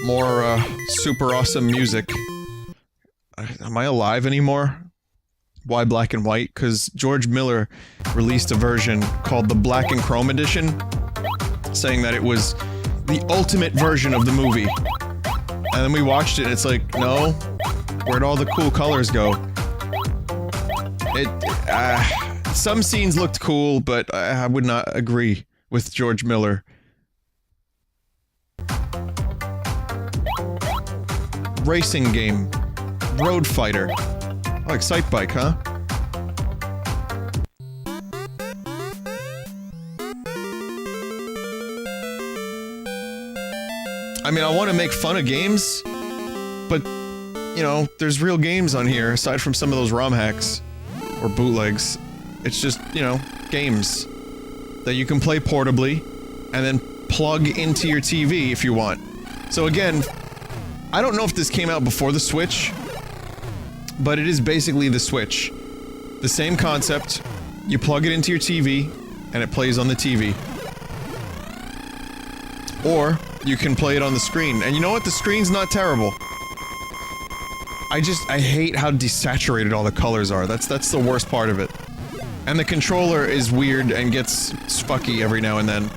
More, super awesome music. Am I alive anymore? Why black and white? Because George Miller released a version called the Black and Chrome Edition, saying that it was the ultimate version of the movie. And then we watched it, and it's like, no, where'd all the cool colors go? Some scenes looked cool, but I would not agree with George Miller. Racing game. Road fighter. I like Sight Bike, huh? I mean, I want to make fun of games, but, you know, there's real games on here, aside from some of those ROM hacks. Or bootlegs. It's just, you know, games. That you can play portably, and then plug into your TV if you want. So again, I don't know if this came out before the Switch, but it is basically the Switch. The same concept, you plug it into your TV, and it plays on the TV. Or, you can play it on the screen, and you know what? The screen's not terrible. I hate how desaturated all the colors are. That's the worst part of it. And the controller is weird and gets fucky every now and then.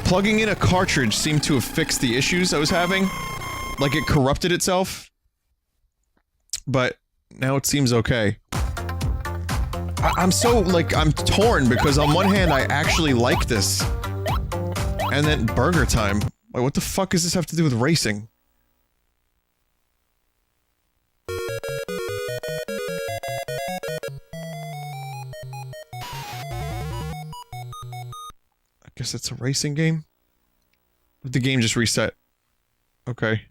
Plugging in a cartridge seemed to have fixed the issues I was having. Like it corrupted itself. But now it seems okay. I'm so, like, I'm torn because on one hand I actually like this. And then Burger Time. Like, what the fuck does this have to do with racing? I guess it's a racing game? The game just reset. Okay.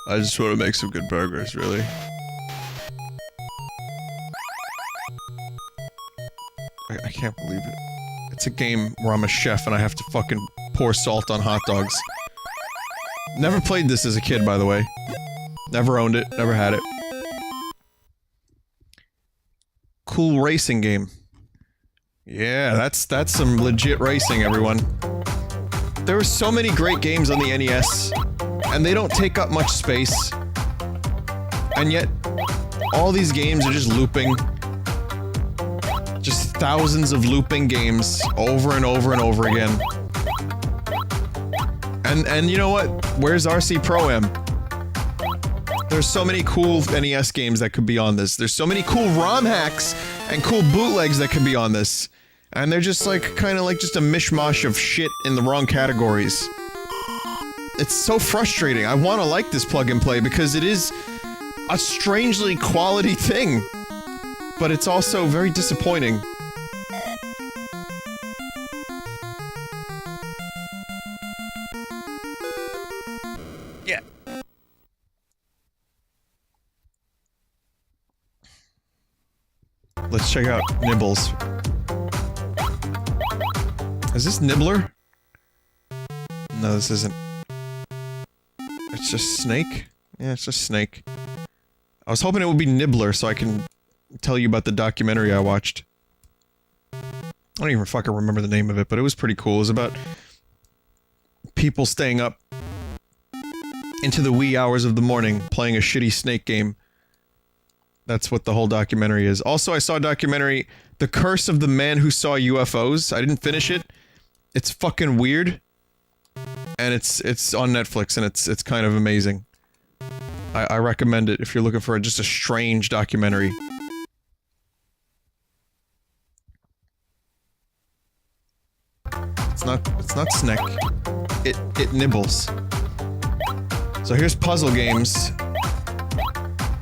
I just want to make some good burgers, really. I can't believe it. It's a game where I'm a chef and I have to fucking pour salt on hot dogs. Never played this as a kid, by the way. Never owned it, never had it. Cool racing game. Yeah, that's some legit racing, everyone. There were so many great games on the NES, and they don't take up much space. And yet, all these games are just looping. Just thousands of looping games, over and over and over again. And you know what? Where's RC Pro-Am? There's so many cool NES games that could be on this. There's so many cool ROM hacks and cool bootlegs that could be on this. And they're just like, kinda like just a mishmash of shit in the wrong categories. It's so frustrating. I wanna like this plug and play because it is a strangely quality thing. But it's also very disappointing. Yeah. Let's check out Nibbles. Is this Nibbler? No, this isn't. It's just Snake? Yeah, it's just Snake. I was hoping it would be Nibbler so I can tell you about the documentary I watched. I don't even fucking remember the name of it, but it was pretty cool. It was about people staying up into the wee hours of the morning playing a shitty Snake game. That's what the whole documentary is. Also, I saw a documentary, The Curse of the Man Who Saw UFOs. I didn't finish it. It's fucking weird. and it's on Netflix, and it's kind of amazing. I recommend it if you're looking for just a strange documentary. It's not Snick. It nibbles. So here's puzzle games.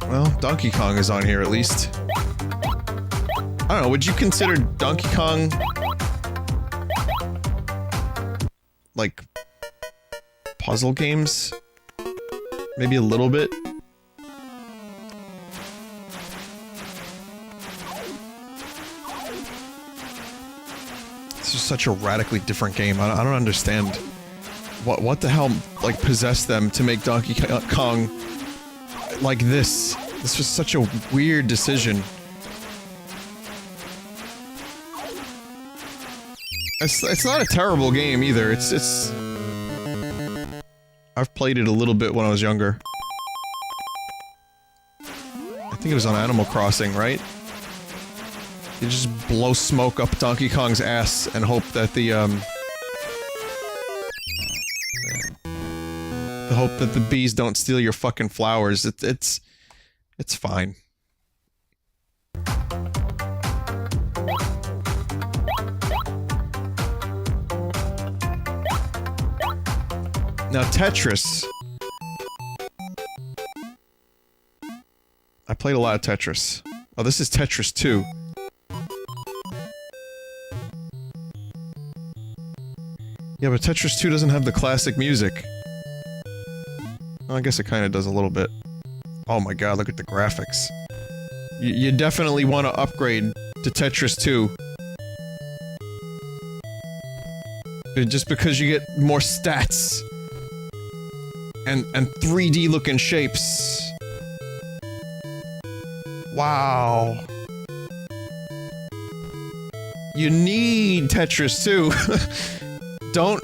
Well, Donkey Kong is on here at least. I don't know, would you consider Donkey Kong like puzzle games? Maybe a little bit. This is such a radically different game. I don't understand what the hell like possessed them to make Donkey Kong like this. This was such a weird decision. It's not a terrible game either. It's I've played it a little bit when I was younger. I think it was on Animal Crossing, right? You just blow smoke up Donkey Kong's ass and hope that the bees don't steal your fucking flowers. It's fine. Now Tetris. I played a lot of Tetris. Oh, this is Tetris 2. Yeah, but Tetris 2 doesn't have the classic music. Well, I guess it kinda does a little bit. Oh my god, look at the graphics. You definitely want to upgrade to Tetris 2. Just because you get more stats. And 3D looking shapes. Wow. You need Tetris 2. Don't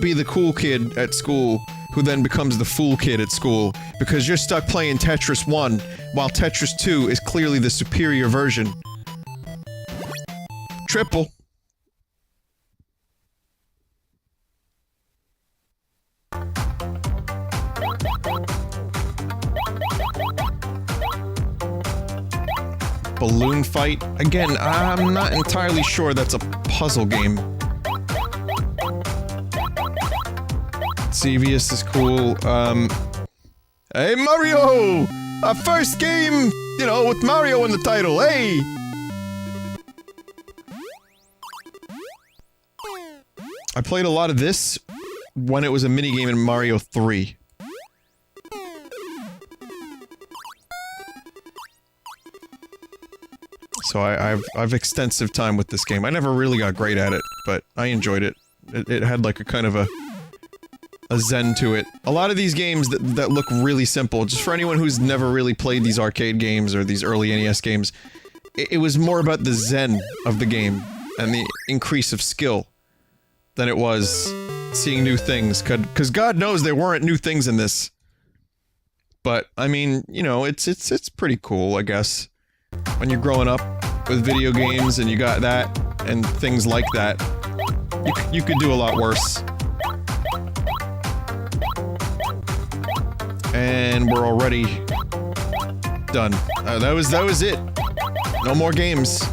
be the cool kid at school who then becomes the fool kid at school, because you're stuck playing Tetris 1, while Tetris 2 is clearly the superior version. Triple. Balloon fight. Again, I'm not entirely sure that's a puzzle game. Xevious is cool. Hey Mario! Our first game, you know, with Mario in the title, hey! I played a lot of this when it was a minigame in Mario 3. So I've extensive time with this game. I never really got great at it, but I enjoyed it. It had like a kind of a zen to it. A lot of these games that look really simple, just for anyone who's never really played these arcade games or these early NES games, it was more about the zen of the game and the increase of skill than it was seeing new things, cause God knows there weren't new things in this. But, I mean, you know, it's pretty cool, I guess. When you're growing up with video games and you got that, and things like that, you could do a lot worse. And we're already done. That was it. No more games.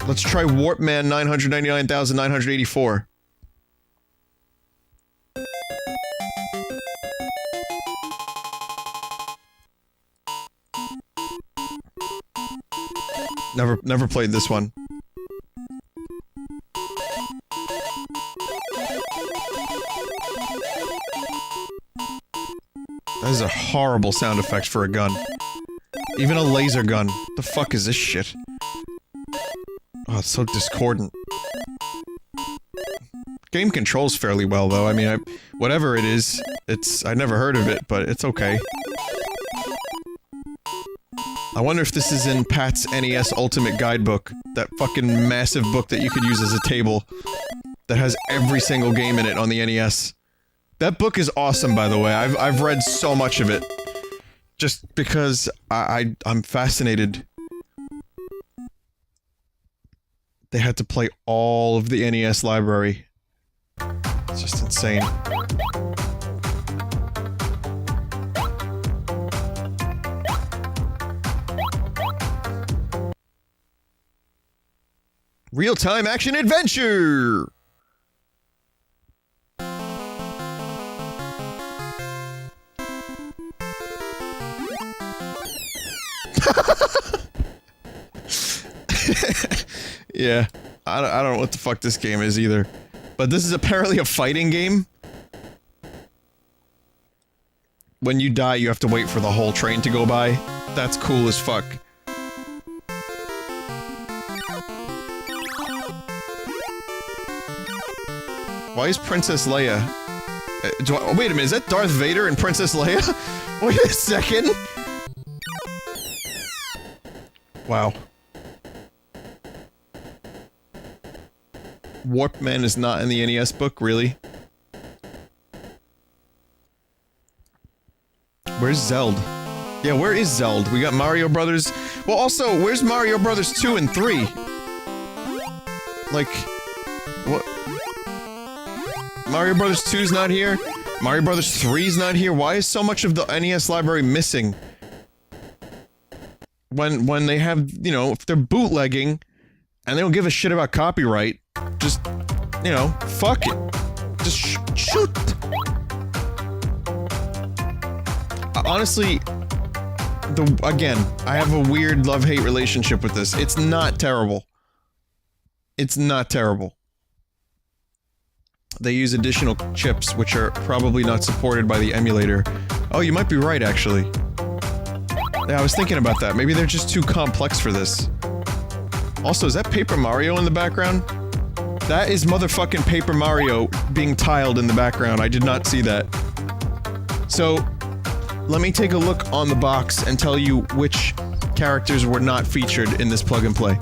Let's try Warpman 999,984. Never played this one. That is a horrible sound effect for a gun. Even a laser gun. The fuck is this shit? Oh, it's so discordant. Game controls fairly well, though. I mean, whatever it is, I never heard of it, but it's okay. I wonder if this is in Pat's NES Ultimate Guidebook. That fucking massive book that you could use as a table. That has every single game in it on the NES. That book is awesome, by the way. I've read so much of it. Just because I'm fascinated. They had to play all of the NES library It's just insane. Real-time action adventure! Yeah, I don't know what the fuck this game is either. But this is apparently a fighting game. When you die, you have to wait for the whole train to go by. That's cool as fuck. Why is Princess Leia... wait a minute, is that Darth Vader and Princess Leia? Wait a second! Wow. Warpman is not in the NES book, really? Where's Zeld? Yeah, where is Zeld? We got Mario Brothers... Well, also, where's Mario Brothers 2 and 3? Like... What? Mario Brothers 2's not here? Mario Brothers 3's not here? Why is so much of the NES library missing? When they have, you know, if they're bootlegging, and they don't give a shit about copyright, just, you know, fuck it. Just shoot! Honestly, again, I have a weird love-hate relationship with this. It's not terrible. It's not terrible. They use additional chips, which are probably not supported by the emulator. Oh, you might be right, actually. Yeah, I was thinking about that. Maybe they're just too complex for this. Also, is that Paper Mario in the background? That is motherfucking Paper Mario being tiled in the background. I did not see that. So, let me take a look on the box and tell you which characters were not featured in this plug and play.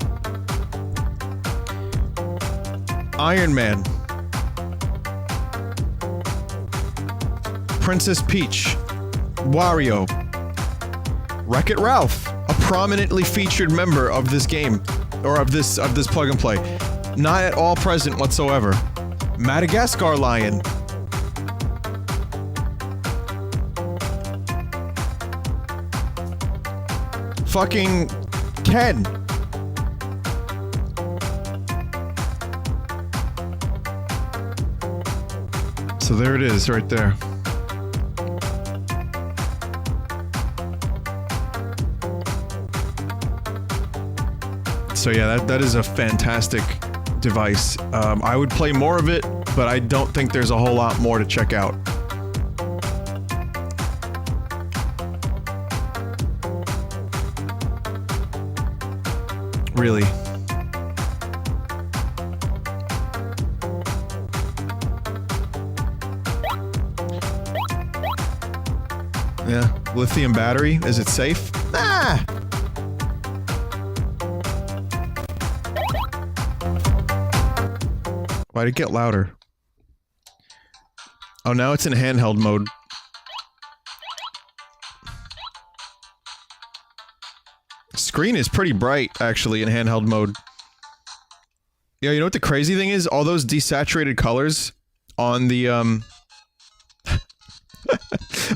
Iron Man. Princess Peach. Wario. Wreck-It Ralph, a prominently featured member of this game, or of this plug and play. Not at all present whatsoever. Madagascar Lion. Fucking Ken. So there it is, right there. So yeah, that is a fantastic device. I would play more of it, but I don't think there's a whole lot more to check out. Really. Yeah, lithium battery, is it safe? Nah! Why'd it get louder? Oh, now it's in handheld mode. Screen is pretty bright, actually, in handheld mode. Yeah, you know what the crazy thing is? All those desaturated colors on the,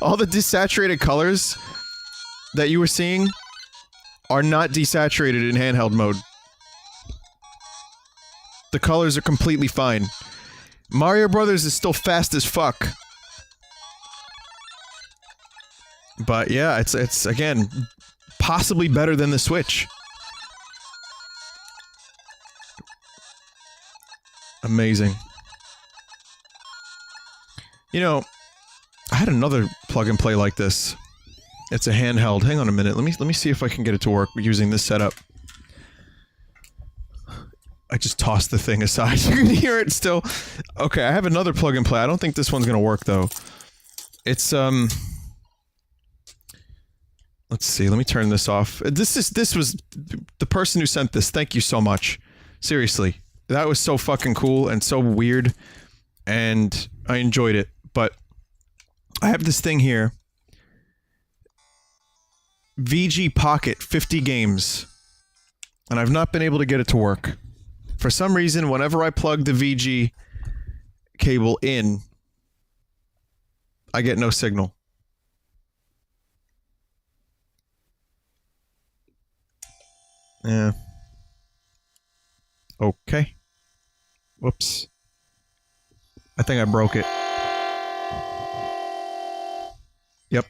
all the desaturated colors that you were seeing are not desaturated in handheld mode. The colors are completely fine. Mario Brothers is still fast as fuck. But yeah, it's again, possibly better than the Switch. Amazing. You know, I had another plug and play like this. It's a handheld. Hang on a minute. Let me see if I can get it to work using this setup. I just tossed the thing aside. You can hear it still. Okay, I have another plug and play. I don't think this one's gonna work though. It's let's see. Let me turn this off. This was the person who sent this. Thank you so much. Seriously, that was so fucking cool and so weird, and I enjoyed it. But I have this thing here. VG Pocket 50 games, and I've not been able to get it to work. For some reason, whenever I plug the VG cable in, I get no signal. Yeah. Okay. Whoops. I think I broke it. Yep.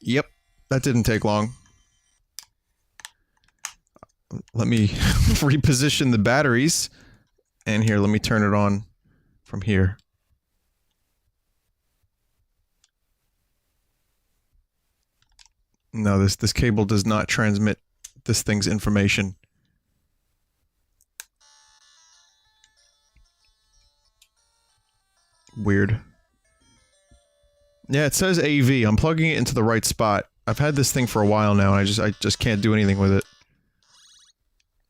Yep. That didn't take long. Let me reposition the batteries. And here, let me turn it on from here. No, this cable does not transmit this thing's information. Weird. Yeah, it says AV. I'm plugging it into the right spot. I've had this thing for a while now, and I just can't do anything with it.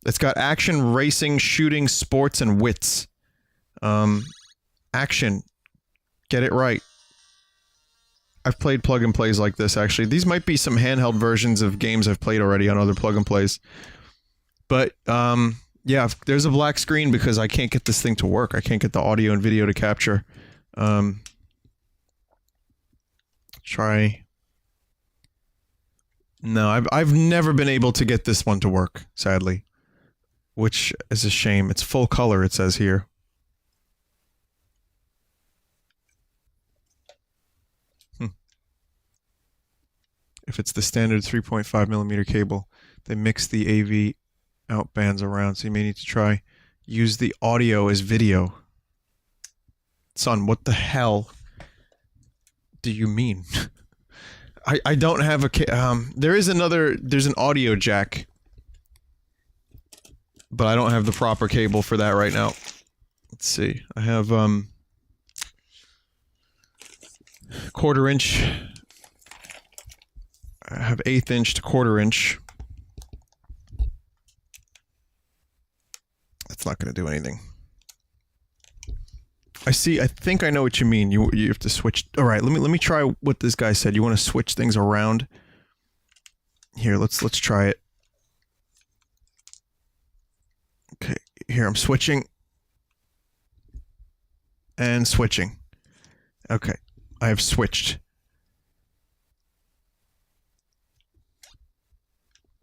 It's got action, racing, shooting, sports, and wits. Action. Get it right. I've played plug and plays like this, actually. These might be some handheld versions of games I've played already on other plug and plays. But, yeah, there's a black screen because I can't get this thing to work. I can't get the audio and video to capture. Try. No, I've never been able to get this one to work, sadly. Which is a shame. It's full color, it says here. If it's the standard 3.5mm cable, they mix the AV out bands around, so you may need to try use the audio as video. Son, what the hell do you mean? I don't have a there's an audio jack, but I don't have the proper cable for that right now. Let's see. I have 1/4 inch. I have 1/8 inch to 1/4 inch. That's not going to do anything. I think I know what you mean. You have to switch. All right, let me try what this guy said. You want to switch things around? Here, let's try it. Okay, here I'm switching. And switching. Okay, I have switched.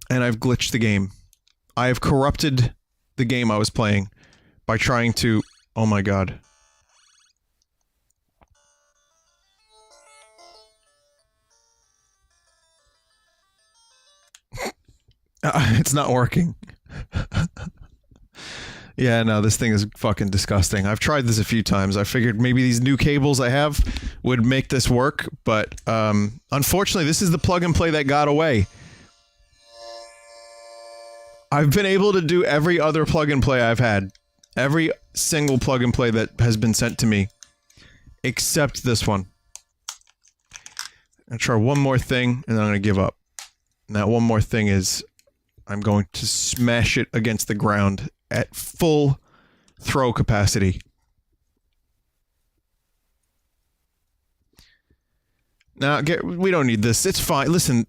And I've glitched the game. I have corrupted the game I was playing by trying to... Oh my god. It's not working. Yeah, no, this thing is fucking disgusting. I've tried this a few times. I figured maybe these new cables I have would make this work, but unfortunately, this is the plug and play that got away. I've been able to do every other plug and play I've had. Every single plug and play that has been sent to me. Except this one. I'm gonna try one more thing, and then I'm gonna give up. And that one more thing is... I'm going to smash it against the ground at full throw capacity. Now, we don't need this. It's fine. Listen.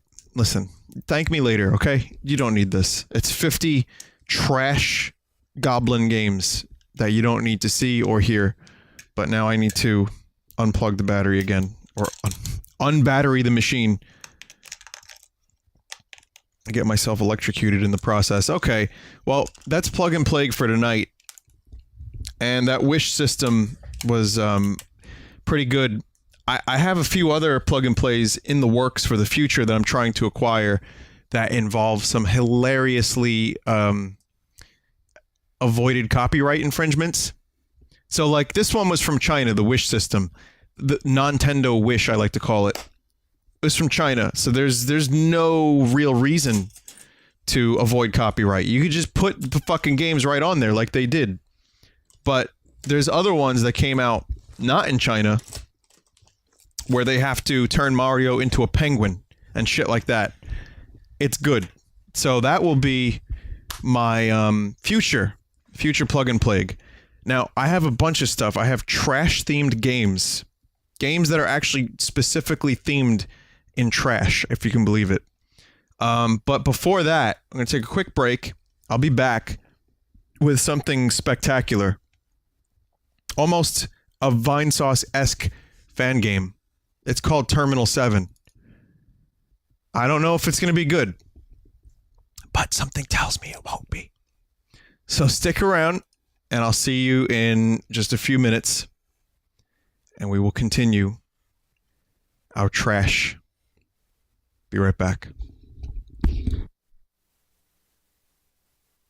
Thank me later, okay? You don't need this. It's 50 trash goblin games that you don't need to see or hear. But now I need to unplug the battery again. Or unbattery the machine. I get myself electrocuted in the process. Okay, well, that's plug and play for tonight. And that wish system was pretty good. I have a few other plug and plays in the works for the future that I'm trying to acquire that involve some hilariously avoided copyright infringements. So, like, this one was from China, the wish system. The Nintendo Wish, I like to call it. It was from China, so there's no real reason to avoid copyright. You could just put the fucking games right on there like they did. But there's other ones that came out not in China where they have to turn Mario into a penguin and shit like that. It's good. So that will be my future plug and play. Now, I have a bunch of stuff. I have trash-themed games. Games that are actually specifically themed in trash, if you can believe it. But before that, I'm going to take a quick break. I'll be back with something spectacular. Almost a Vinesauce-esque fan game. It's called Terminal 7. I don't know if it's going to be good, but something tells me it won't be. So stick around, and I'll see you in just a few minutes, and we will continue our trash. Be right back.